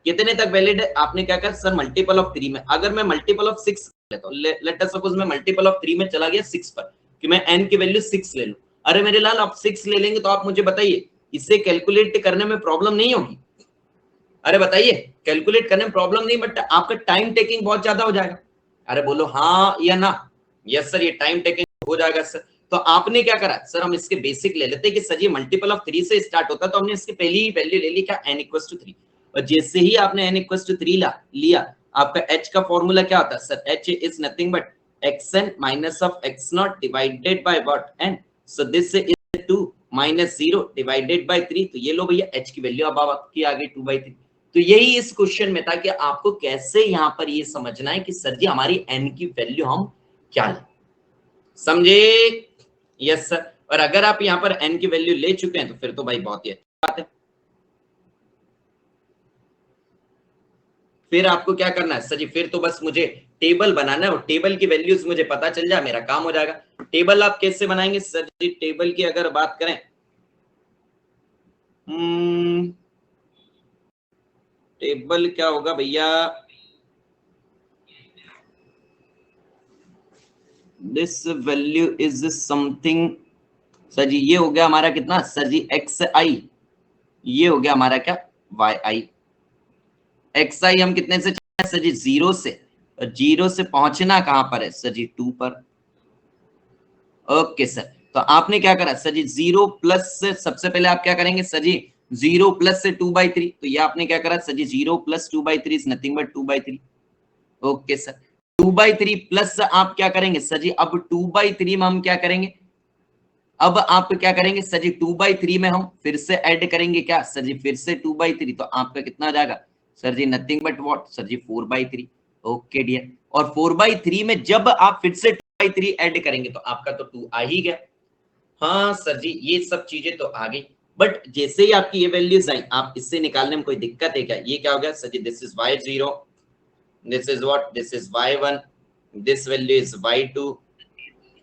कितने तक वैलिड है? आपने क्या कहा सर? मल्टीपल ऑफ 3 में। अगर मैं मल्टीपल ऑफ 6 लेता हूं, लेट अस सपोज मैं मल्टीपल ऑफ 3 में चला गया 6 पर, कि मैं n की वैल्यू 6 ले लूं। अरे मेरे लाल, आप 6 ले लेंगे तो आप मुझे बताइए, इसे कैलकुलेट करने में प्रॉब्लम नहीं होगी? अरे बताइए, कैलकुलेट करने में प्रॉब्लम नहीं, बट आपका टाइम टेकिंग बहुत ज्यादा हो जाएगा। अरे बोलो हाँ या ना? यस सर, ये टाइम टेकिंग हो जाएगा सर। तो आपने क्या करा सर? हम इसके बेसिक ले लेते हैं कि सर ये मल्टीपल ऑफ 3 से स्टार्ट होता है, तो हमने इसकी पहली ही वैल्यू ले ली, क्या? n equals to 3। और जैसे ही आपने n इक्वल्स टू 3 लिया, आपका h का फॉर्मूला क्या होता है sir? h is nothing but xn minus of x0 divided by what? n। So this is 2 minus 0 divided bye 3। तो ये लो भैया, h की वैल्यू अब आपकी आ गई 2/3। तो यही इस क्वेश्चन में था कि आपको कैसे यहां पर ये समझना है कि सर जी हमारी n की वैल्यू हम क्या लें। समझे? Yes sir. और अगर आप यहां पर n की वैल्यू ले चुके हैं तो फिर तो भाई बहुत ही अच्छी बात है। फिर आपको क्या करना है सर जी? फिर तो बस मुझे टेबल बनाना है और टेबल की वैल्यूज मुझे पता चल जाए, मेरा काम हो जाएगा। टेबल आप कैसे बनाएंगे सर जी? टेबल की अगर बात करें, टेबल क्या होगा भैया? This value is something sir ji, ये हो गया हमारा कितना सर जी? एक्स आई। ये हो गया हमारा क्या? वाई आई। एक्स आई हम कितने से चले सर जी? 0 से। और 0 से पहुंचना कहां पर है सर जी? 2 पर। Okay sir. तो आपने क्या करा सर जी? 0 प्लस से सबसे पहले आप क्या करेंगे सर जी? 0 प्लस से 2/3। तो ये आपने क्या करा सर जी? 0 plus 2/3 is nothing but 2/3। Okay sir. 2/3 plus आप क्या करेंगे सर जी? अब 2/3 में हम क्या करेंगे? अब आप क्या करेंगे सर जी? 2/3 में हम फिर से ऐड करेंगे क्या सर जी? फिर से 2/3। तो आपका कितना आ जाएगा sir ji? Nothing but what sir जी? 4/3। Okay dear. और 4/3 में जब आप फिर से 2/3 ऐड करेंगे तो आपका तो 2 आ ही गया। हाँ सर जी, ये सब चीजें तो आ गई, बट जैसे ही आपकी ये वैल्यूज आई, आप इससे निकालने में कोई दिक्कत है क्या? ये क्या हो गया sir ji? This is y0, this is what? This is y1, this value is y2,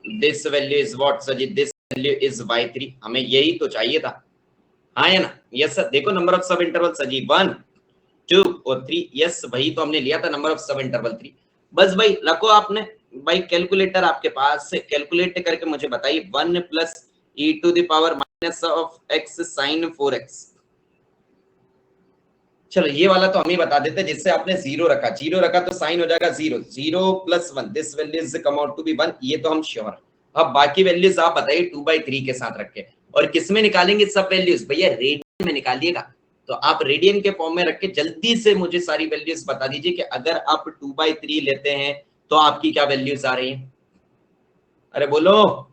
this value is what sir ji? This value is y3। हमें यही तो चाहिए था, हाँ या ना? Yes sir. देखो number of sub interval sir ji 1 2 और 3। यस भाई, तो हमने लिया था नंबर ऑफ सब इंटरवल 3। बस भाई रखो आपने भाई कैलकुलेटर आपके पास से, कैलकुलेट करके मुझे बताइए 1 plus e to the power minus of x sine 4x। चलो ये वाला तो हम ही बता देते, जिससे आपने 0 रखा, 0 रखा तो साइन हो जाएगा 0। 0 plus 1, this value is come out to be 1। ये तो हम श्योर। अब बाकी वैल्यूज आप बताइए 2/3 के साथ रख के। और किस में निकालेंगे सब वैल्यूज? भैया रेडियन में निकालिएगा। तो आप रेडियन के फॉर्म में रख के जल्दी से मुझे सारी वैल्यूज बता दीजिए कि अगर आप 2/3 लेते हैं तो आपकी क्या वैल्यूज आ रही है? अरे बोलो।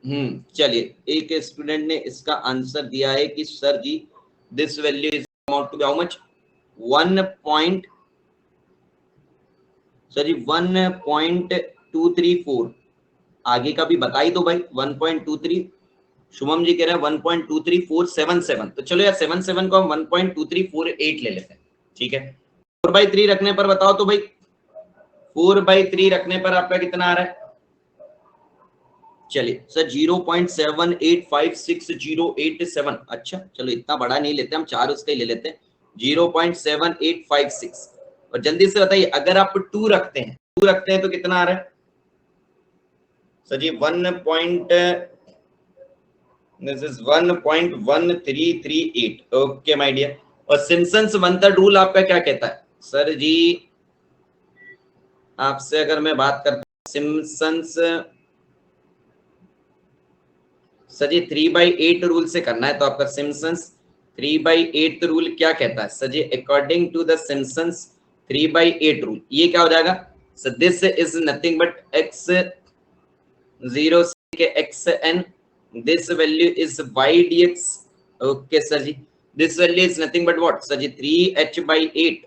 चलिए, एक स्टूडेंट ने इसका आंसर दिया है कि sir ji this value is amount to how much? 1 point sir ji 1.234। आगे का भी बता ही दो भाई। 1.23 शुभम जी कह रहे हैं 1.23477। तो चलो यार 77 को हम 1.2348 ले लेते हैं, ठीक है। 4/3 रखने पर बताओ तो भाई, 4/3 रखने पर आपका कितना आ रहा है? चलिए सर 0.785608 अच्छा चलो इतना बड़ा नहीं लेते हम, 4 उसका ही ले लेते हैं। 0.7856। और जल्दी से बताइए, अगर आप 2 रखते हैं, 2 रखते हैं तो कितना आ रहा है सर जी? 1.1338। Okay my dear. और सिम्पसन्स वन थर्ड रूल आपका क्या कहता है सर जी? आपसे अगर मैं बात करता हूं, सर जी 3/8 रूल से करना है, तो आपका सिम्पसन्स 3/8 रूल क्या कहता है सर जी? According to the Simpson's 3/8 rule ये क्या हो जाएगा? So this is nothing but x 0 के xn, this value is y dx। Okay sir ji, this value is nothing but what sir जी? 3h/8।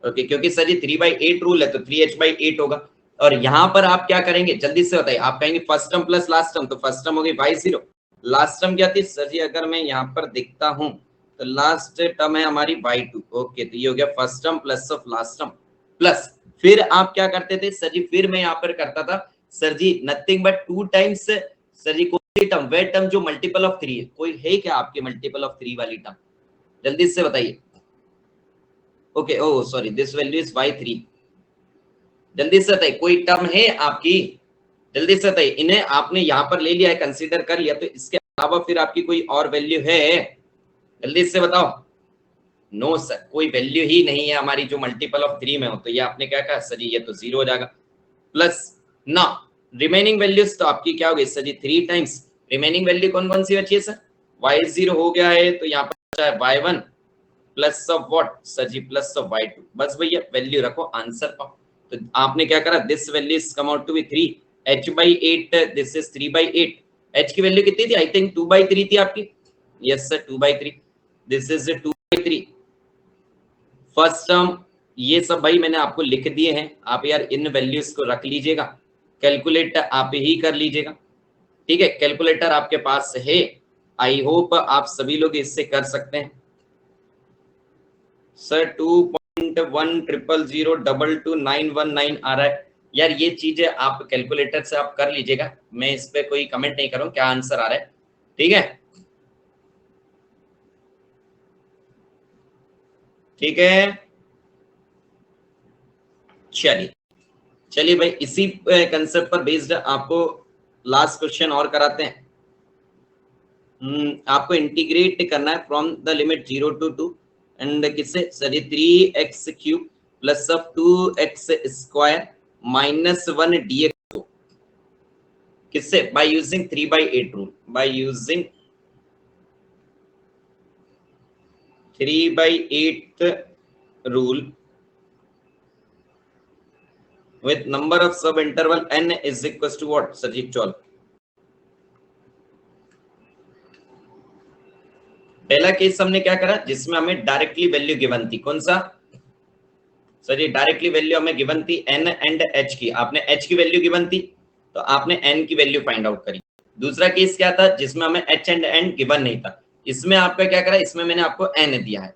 ओके, क्योंकि सर जी 3/8 rule है तो 3h/8 होगा। और यहां पर आप क्या करेंगे जल्दी से बताइए? आप कहेंगे first term plus last term, तो फर्स्ट टर्म हो गई y0, लास्ट टर्म क्या थी सर जी? अगर मैं यहाँ पर देखता हूं तो लास्ट टर्म है हमारी y2। ओके, तो ये हो गया first term plus of last term plus, फिर आप क्या करते थे सर जी? फिर मैं यहाँ पर करता था sir ji nothing but 2 times sir ji कोई टर्म, वह टर्म जो मल्टीपल ऑफ 3 है। कोई है क्या आपके मल्टीपल ऑफ 3 वाली टर्म? जल्दी से बताइए। Okay, oh sorry, this value is y3। जल्दी से बताइए, कोई टर्म है आपकी? जल्दी से बताइए। इन्हें आपने यहाँ पर ले लिया है, कंसीडर कर लिया, तो इसके अलावा फिर आपकी कोई और वैल्यू है? जल्दी से बताओ। नो सर, कोई वैल्यू ही नहीं है हमारी जो मल्टीपल ऑफ 3 में हो। तो ये आपने क्या कहा सर जी? ये तो 0 हो जाएगा। प्लस ना रिमेनिंग वैल्यूज तो आपकी क्या हो गई सर जी? 3 टाइम्स। रिमेनिंग वैल्यू कौन कौन सी बची है सर? y0 हो गया है, तो यहाँ पर बचा है y1 plus of what sir ji? Plus of y2। बस भैया वैल्यू रखो, आंसर पाओ। तो आपने क्या करा? This value is come out to be 3 h/8, this is 3/8। h की वैल्यू कितनी थी? आई थिंक 2/3 थी आपकी। Yes sir, 2/3, this is 2/3। First term ये सब भाई मैंने आपको लिख दिए हैं, आप यार इन वैल्यूज को रख लीजिएगा, कैलकुलेट आप ही कर लीजिएगा। ठीक है, कैलकुलेटर आपके पास है, आई होप आप सभी लोग इससे कर सकते हैं। सर 2.100022919 आ रहा है यार, ये चीजें आप कैलकुलेटर से आप कर लीजिएगा, मैं इस पे कोई कमेंट नहीं करूं क्या आंसर आ रहा है। ठीक है, ठीक है, चलिए चलिए भाई, इसी कंसेप्ट पर बेस्ड आपको लास्ट क्वेश्चन और कराते हैं। आपको इंटीग्रेट करना है from the limit 0 to 2 and किससे sir? 3x³ plus of 2x² minus 1 dx को किससे? By using 3/8 rule, by using 3/8 rule with number of sub interval n is equals to what sir ji? 12। पहला केस हमने क्या करा जिसमें हमें डायरेक्टली वैल्यू गिवन थी, कौन सा सर जी? डायरेक्टली वैल्यू हमें गिवन थी n एंड h की, आपने h की वैल्यू गिवन थी तो आपने n की वैल्यू फाइंड आउट करी। दूसरा केस क्या था जिसमें हमें h एंड n गिवन नहीं था, इसमें आपका क्या करा? इसमें मैंने आपको n दिया है।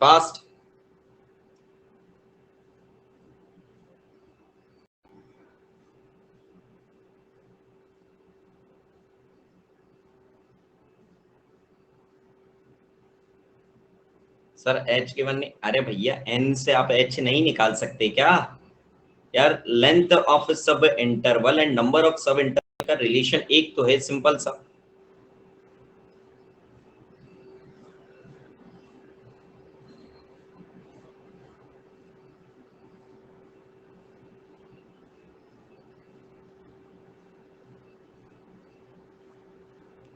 फास्ट सर h गिवन नहीं, अरे भैया n से आप h नहीं निकाल सकते क्या यार? Length of sub interval and number of sub interval का रिलेशन एक तो है, सिंपल सा।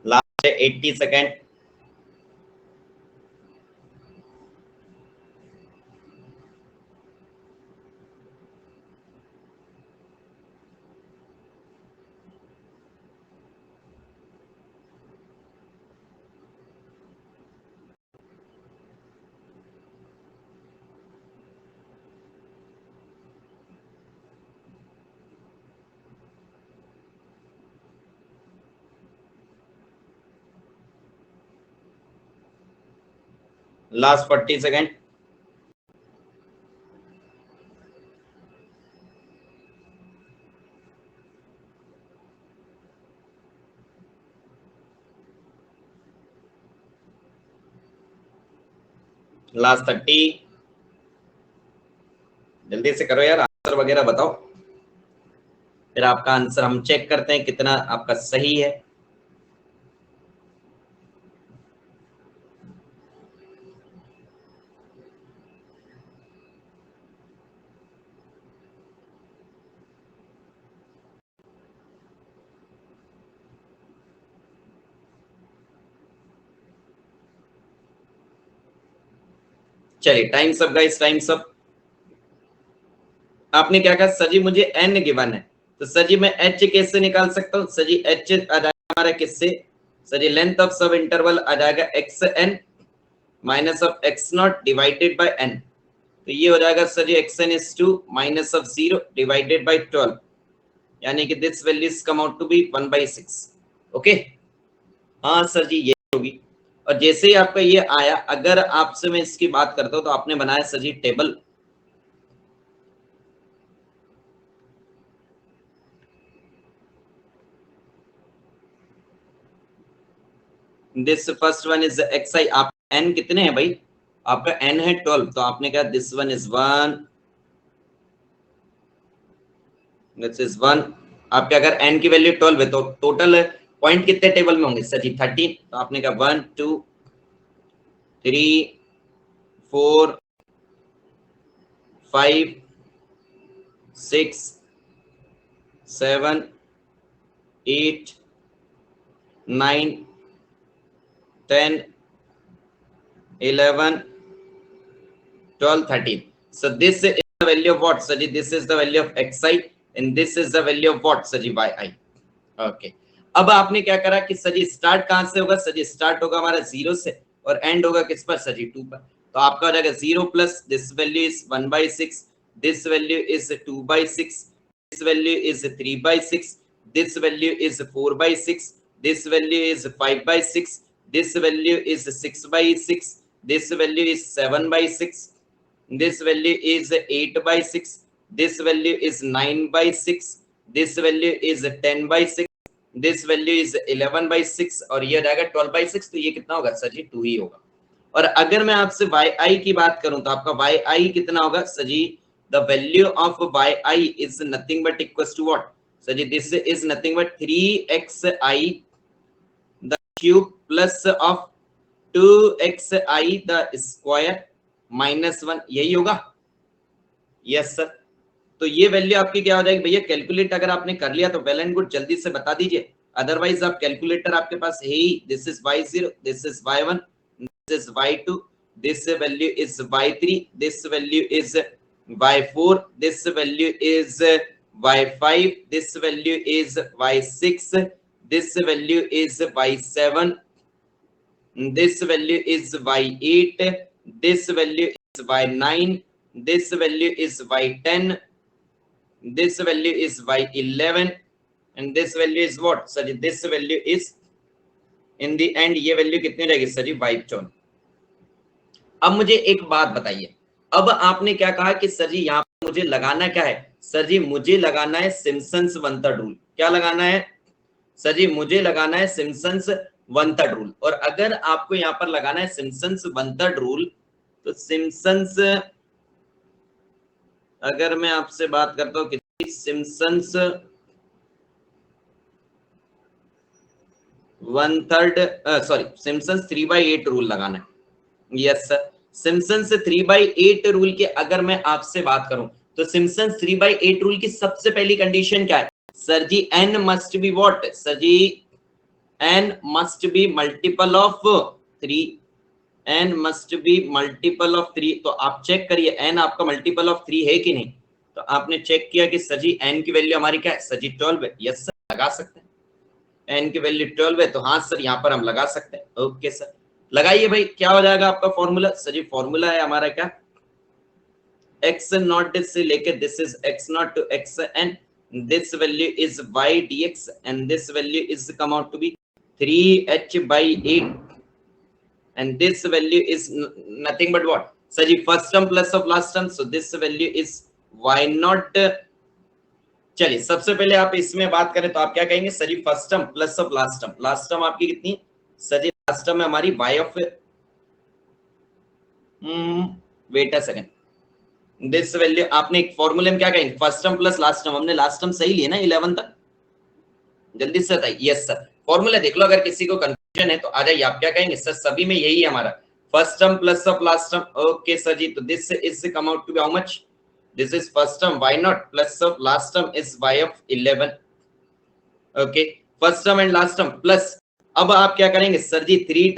Last 80 second. Last 40 second. Last 30। जल्दी से करो यार, आंसर वगैरह बताओ, फिर आपका आंसर हम चेक करते हैं कितना आपका सही है। चलिए, टाइम सब गाइस, टाइम सब। आपने क्या कहा सर जी, मुझे एन गिवन है, तो सर जी मैं एच कैसे निकाल सकता हूँ? सर जी एच आ जाएगा हमारा किससे? Sir ji length of sub interval आ जाएगा x n minus of x not divided by n. तो ये हो जाएगा sir ji x n is 2 minus of 0 divided by 12, यानी कि this value is come out to be 1/6। Okay, हाँ सर जी ये होगी। और जैसे ही आपका ये आया, अगर आपसे मैं इसकी बात करता हूँ तो आपने बनाया sir ji table, this first one is x i. आप एन कितने हैं भाई? आपका एन है 12, तो आपने कहा this one is 1, this is 1। आपके अगर एन की वैल्यू 12 है तो टोटल पॉइंट कितने टेबल में होंगे? सर जी 13, तो आपने कहा 1 2 3 4 5 6 7 8 9 10 11 12 13। So this is the value of what? So this is the value of xi and this is the value of what? So yi. Okay, अब आपने क्या करा कि सजी स्टार्ट कहां से होगा? सजी स्टार्ट होगा हमारा 0 से और एंड होगा किस पर? सजी 2 पर। तो आपका हो जाएगा 0 plus this value is 1/6, this value is 2/6, this value is 3/6, this value is 4/6, this value is 5/6, this value is 6/6, this value is 7/6, this value is 8/6, this value is 9/6, this value is 10/6, this value is 11/6 और ये जाएगा 12/6। तो ये कितना होगा sir ji? 2 ही होगा। और अगर मैं आपसे yi की बात करूं तो आपका yi कितना होगा सर जी? the value of yi is nothing but equals to what? Sir जी this is nothing but 3xi the cube plus of 2xi the square -1, यही होगा? Yes sir. तो ये वैल्यू आपकी क्या हो जाएगी भैया? कैलकुलेट अगर आपने कर लिया तो वेल एंड गुड, जल्दी से बता दीजिए, अदरवाइज आप कैलकुलेटर आपके पास है ही। This is y0, this is y1, this is y2, this value is y3, this value is y4, this value is y5, this value is y6, this value is y7, this value is y8, this value is y9, this value is y10, this value is y11 and this value is what? Sorry, this value is in the end ये value कितनी रहेगी sir जी? y14। अब मुझे एक बात बताइए, अब आपने क्या कहा कि सर जी यहाँ पर मुझे लगाना क्या है? सर जी मुझे लगाना है सिम्पसन्स वन थर्ड रूल। क्या लगाना है सर जी? मुझे लगाना है सिम्पसन्स वन थर्ड रूल। और अगर आपको यहाँ पर लगाना है सिम्पसन्स वन थर्ड रूल, तो सिम्पसन्स, अगर मैं आपसे बात करता हूँ कि Simpson's one third, sorry Simpson's 3/8 rule लगाना है। यस सर, सिम्पसन्स 3/8 रूल के अगर मैं आपसे बात करूं तो सिम्पसन्स 3/8 रूल की सबसे पहली कंडीशन क्या है sir ji? n must be what sir ji? n must be multiple of 3, n must be multiple of 3। तो आप चेक करिए n आपका मल्टीपल ऑफ 3 है कि नहीं। तो आपने चेक किया कि सर जी n की वैल्यू हमारी क्या है सर जी? 12 है। यस सर, लगा सकते हैं। n की वैल्यू 12 है, तो हाँ सर यहाँ पर हम लगा सकते हैं। ओके सर, लगाइए भाई। क्या हो जाएगा आपका फॉर्मूला? सर जी फॉर्मूला है हमारा क्या? x नॉट से लेके this is x not to x n, this value is y dx and this value is come out to be 3h/8 and this value is nothing but what? Sir जी first term plus of last term, so this value is y not. चलिए सबसे पहले आप इसमें बात करें तो आप क्या कहेंगे? सर जी first term plus of last term, last term आपकी कितनी? सर जी लास्ट टर्म है हमारी y of wait a second, this value आपने एक फॉर्मूले में क्या कहेंगे? First term plus last term, हमने लास्ट टर्म सही लिया ना 11 तक, जल्दी से बताइए। यस सर, फॉर्मूला देख लो, अगर किसी को कंफ्यूजन है तो आ जाइए। आप क्या कहेंगे? सर सभी में यही है हमारा, first term plus of last term. Okay sir ji, तो this is come out to be how much? This is first term y not plus of last term is y of 11। Okay, first term and last term plus, अब आप क्या करेंगे? Sir जी 3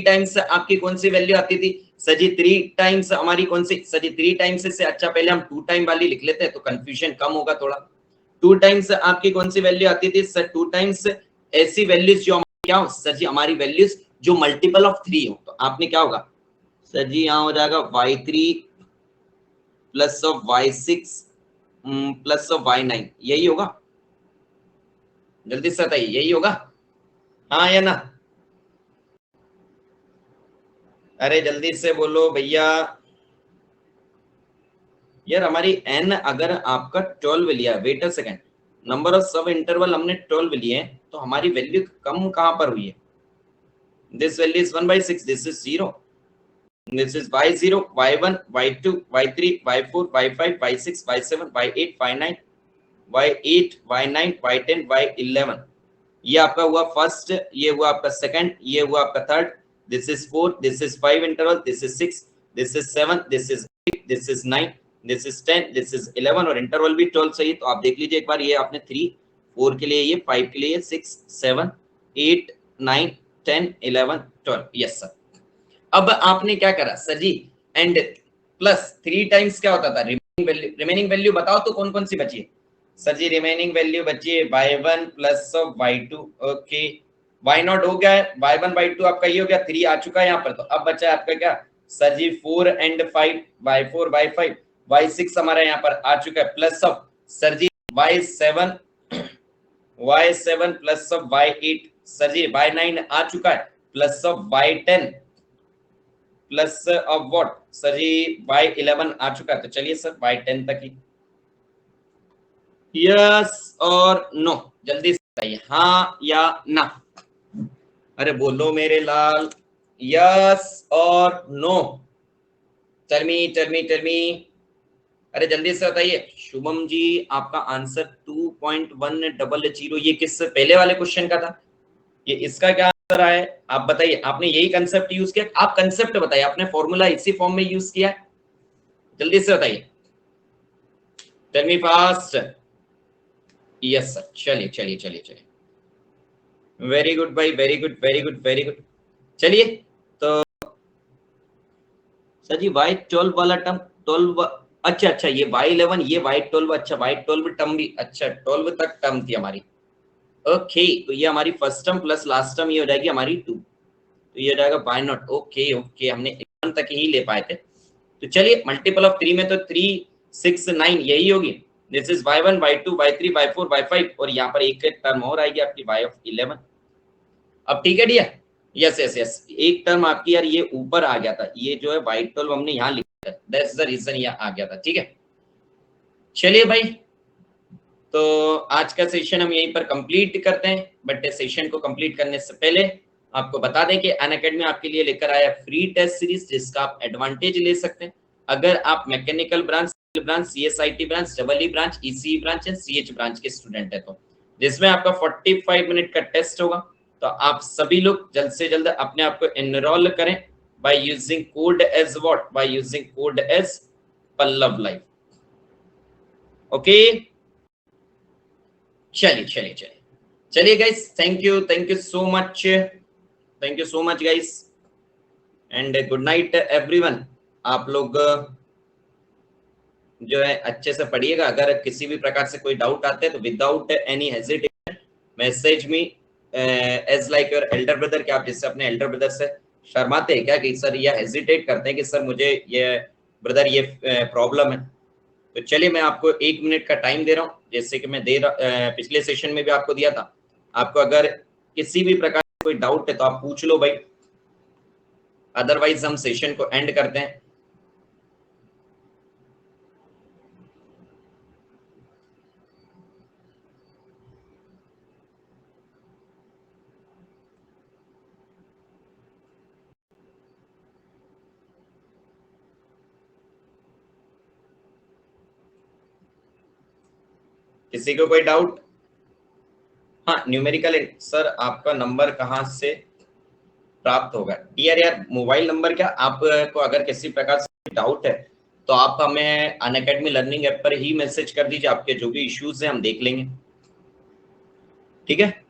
times आपकी कौन सी value आती थी? Sir जी 3 times हमारी कौन सी? सर जी 3 टाइम्स से अच्छा पहले हम 2 टाइम वाली लिख लेते हैं तो कंफ्यूजन कम होगा थोड़ा। 2 टाइम्स आपकी कौन सी वैल्यू आती थी? सर 2 टाइम्स ऐसी वैल्यूज जो क्या हो? सर जी हमारी वैल्यूज जो मल्टीपल ऑफ 3 हो, तो आपने क्या होगा? सर जी यहाँ हो जाएगा y3 plus of y6 plus of y9, यही होगा? जल्दी से बताइए, यही होगा हाँ या ना? अरे जल्दी से बोलो भैया। यार हमारी n अगर आपका 12 लिया, wait a second, number of sub interval हमने 12 लिए हैं, तो हमारी वैल्यू कम कहां पर हुई है? This value is 1/6, this is 0, this is y0, y1, y2, y3, y4, y5, y6, y7, y8, y9, y8, y9, y10, y11। ये आपका हुआ फर्स्ट, ये हुआ आपका सेकंड, ये हुआ आपका third, this is 4, this is 5 interval, this is 6, this is 7, this is 8, this is 9, this is 10, this is 11, और इंटरवल भी 12 सही है। तो आप देख लीजिए एक बार, ये आपने 3 4 के लिए, ये 5 के लिए, 6 7 8 9 10 11 12। यस सर, अब आपने क्या करा? सर जी एंड प्लस 3 टाइम्स क्या होता था? रिमेनिंग वैल्यू बताओ तो कौन कौन सी बची है? सर जी रिमेनिंग वैल्यू बची है y1 plus of y2। Okay, y not हो गया है, y1 y2 आपका ये हो गया, 3 आ चुका है यहाँ पर, तो अब बचा है आपका क्या? Sir ji 4 and 5, y4 y5 y6 हमारा यहाँ पर आ चुका है, प्लस ऑफ सर जी y7 plus of y8, sir जी y9 आ चुका है, plus of y10 plus of what? Sir जी y11 आ चुका है। तो चलिए सर y10 तक ही, यस और नो, जल्दी से बताइए हाँ या ना। अरे बोलो मेरे लाल, यस और नो, टेल मी। अरे जल्दी से बताइए। शुभम जी आपका आंसर 2.100, ये किस पहले वाले क्वेश्चन का था? ये इसका क्या आंसर है? आप बताइए, आपने यही कंसेप्ट यूज किया? आप कंसेप्ट बताइए, आपने फॉर्मूला इसी फॉर्म में यूज किया है? जल्दी से बताइए, tell me fast. Yes sir, चलिए, वेरी गुड भाई, वेरी गुड। चलिए तो सर जी y12 वाला टर्म 12, अच्छा ये y11, ये y12, अच्छा y12 टर्म भी, अच्छा 12 तक टर्म थी हमारी। ओके, तो ये हमारी first term plus last term ये हो जाएगी हमारी 2, तो ये हो जाएगा y नॉट। ओके, हमने 11 तक ही ले पाए थे। तो चलिए मल्टीपल ऑफ 3 में तो 3 6 9 यही होगी। This is y1 y2 y3 y4 y5, और यहाँ पर एक टर्म और आएगी आपकी y ऑफ 11। अब ठीक है डियर, यस, एक टर्म आपकी यार ये ऊपर आ गया था, ये जो है y12 हमने यहाँ लिखा है, दैट्स द रीजन ये आ गया था। ठीक है, चलिए भाई, तो आज का सेशन हम यहीं पर कंप्लीट करते हैं, बट सेशन को कंप्लीट करने से पहले आपको बता दें कि अनअकैडमी आपके लिए लेकर आया फ्री टेस्ट सीरीज, जिसका आप एडवांटेज ले सकते हैं अगर आप mechanical branch, CSIT branch, double E branch, ECE branch and CH branch के स्टूडेंट है, तो जिसमें आपका 45 मिनट का टेस्ट होगा। तो आप सभी लोग जल्द से जल्द अपने आप को एनरोल करें by using code as what? By using code as Pallav live. Okay, चलिए guys, thank you so much guys, and good night everyone. आप लोग जो है अच्छे से पढ़िएगा, अगर किसी भी प्रकार से कोई डाउट आते हैं तो without any hesitation message me as like your elder brother. क्या आप जिससे अपने एल्डर ब्रदर से शर्माते हैं क्या कि सर, या हेजिटेट करते हैं कि सर मुझे ये ब्रदर ये प्रॉब्लम है? तो चलिए मैं आपको 1 मिनट का टाइम दे रहा हूँ, जैसे कि मैं पिछले सेशन में भी आपको दिया था। आपको अगर किसी भी प्रकार कोई डाउट है तो आप पूछ लो भाई, अदरवाइज हम सेशन को एंड करते हैं। किसी को कोई डाउट? हाँ, न्यूमेरिकल सर आपका नंबर कहाँ से प्राप्त होगा? यार मोबाइल नंबर क्या, आपको अगर किसी प्रकार से डाउट है तो आप हमें अनअकैडमी लर्निंग ऐप पर ही मैसेज कर दीजिए, आपके जो भी इश्यूज हैं हम देख लेंगे, ठीक है।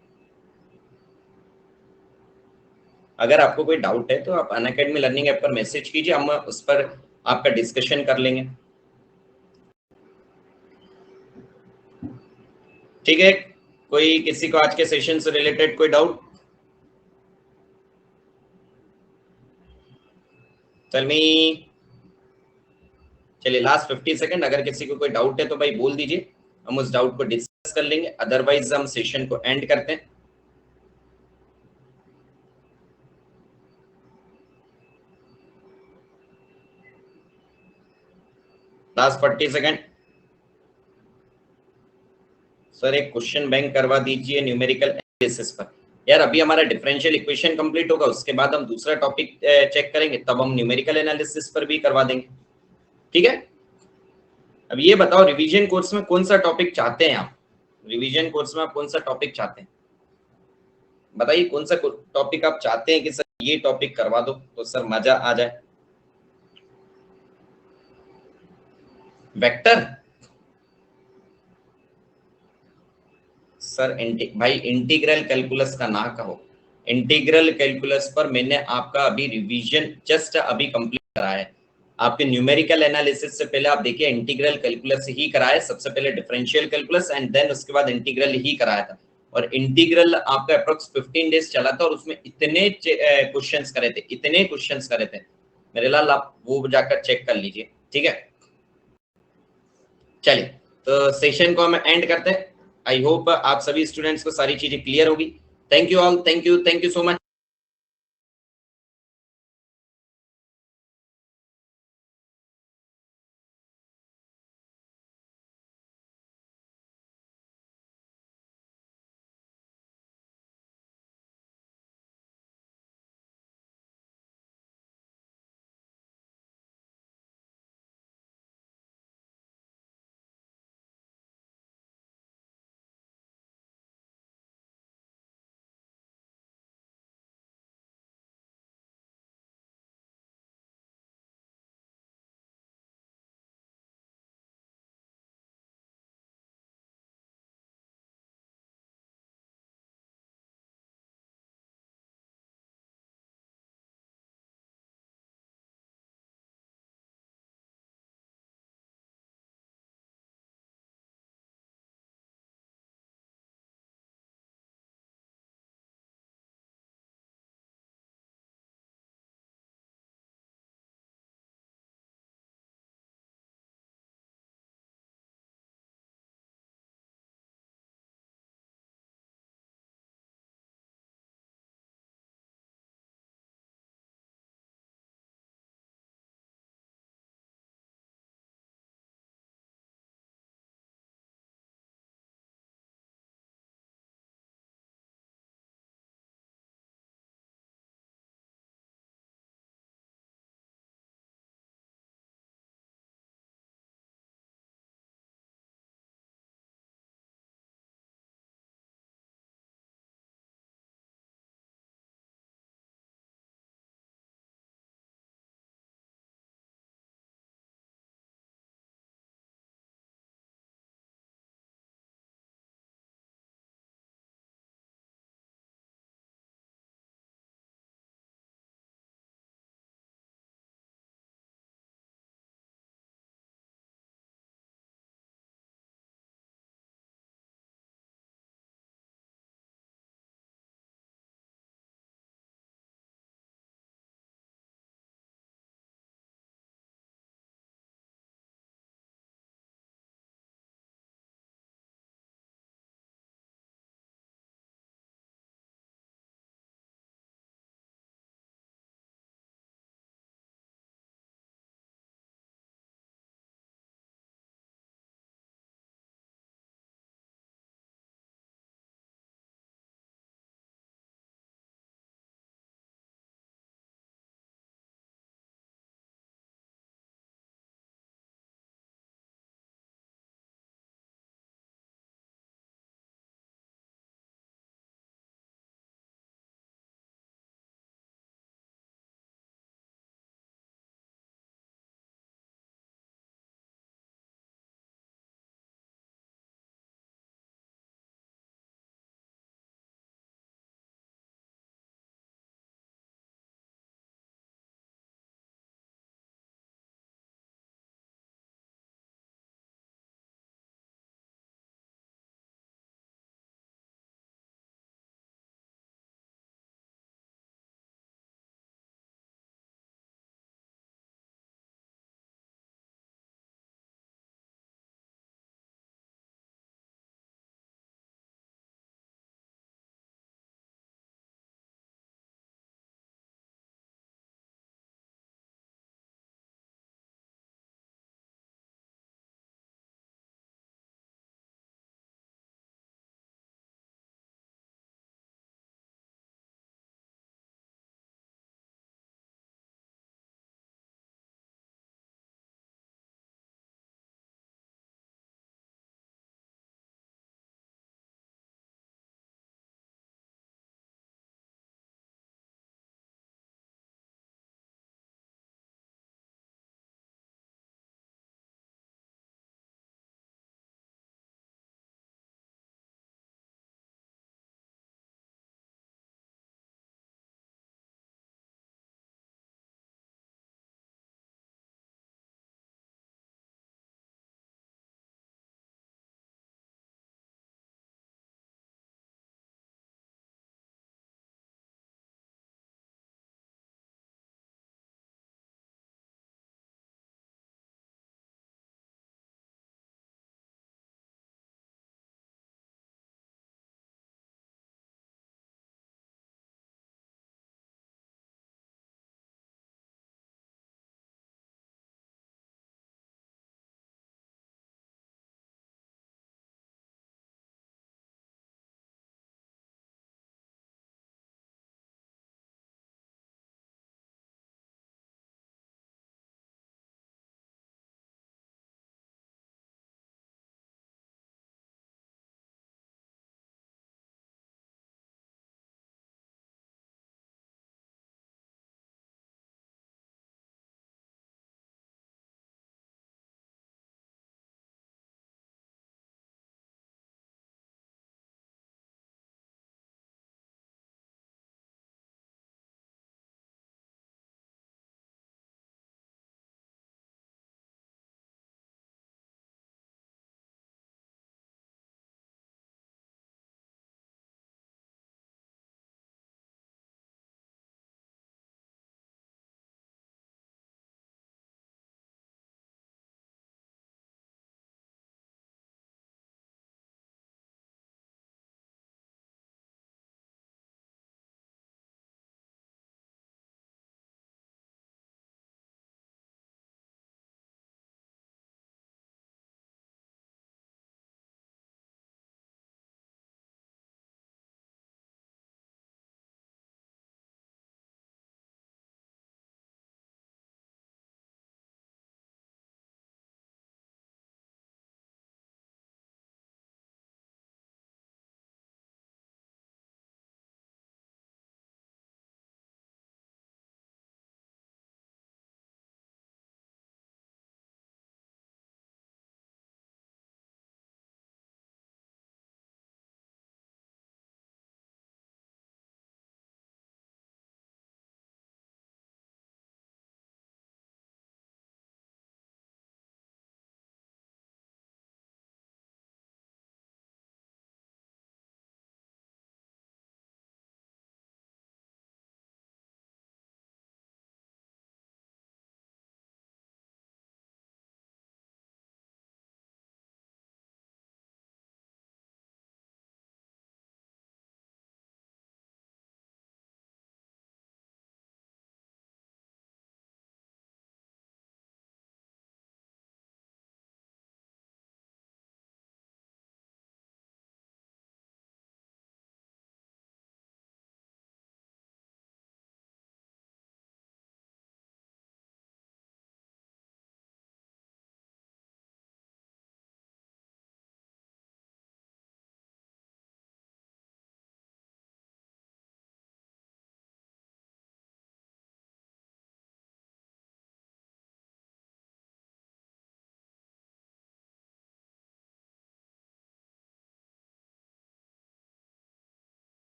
अगर आपको कोई डाउट है तो आप अनअकैडमी लर्निंग ऐप पर मैसेज कीजिए, हम उस पर आपका डिस्कशन कर लेंगे, ठीक है। कोई किसी को आज के सेशन से रिलेटेड कोई डाउट? चलिए लास्ट 50 सेकंड, अगर किसी को कोई डाउट है तो भाई बोल दीजिए, हम उस डाउट को डिस्कस कर लेंगे, अदरवाइज हम सेशन को एंड करते हैं। Last 40 second. सर एक क्वेश्चन बैंक करवा दीजिए न्यूमेरिकल एनालिसिस पर। यार अभी हमारा डिफरेंशियल इक्वेशन कंप्लीट होगा, उसके बाद हम दूसरा टॉपिक चेक करेंगे, तब हम न्यूमेरिकल एनालिसिस पर भी करवा देंगे, ठीक है। अब ये बताओ रिवीजन कोर्स में कौन सा टॉपिक चाहते हैं आप? रिवीजन कोर्स में आप कौन सा टॉपिक चाहते हैं? बताइए कौन सा टॉपिक आप चाहते हैं कि सर ये टॉपिक करवा दो तो सर मजा आ जाए। वेक्टर? सर भाई इंटीग्रल कैलकुलस का ना कहो, इंटीग्रल कैलकुलस पर मैंने आपका अभी रिवीजन जस्ट अभी कंप्लीट कराया है। आपके न्यूमेरिकल एनालिसिस से पहले आप देखिए इंटीग्रल कैलकुलस ही कराया, सबसे पहले डिफरेंशियल कैलकुलस एंड देन उसके बाद इंटीग्रल ही कराया था, और इंटीग्रल आपका अप्रोक्स 15 डेज चला था, और उसमें इतने क्वेश्चंस करे थे, इतने क्वेश्चंस करे थे मेरे लाल, आप वो जाकर चेक कर लीजिए, ठीक है। चलिए तो सेशन को हम एंड करते हैं। आई होप आप सभी स्टूडेंट्स को सारी चीजें क्लियर होगी। Thank you all, thank you so much.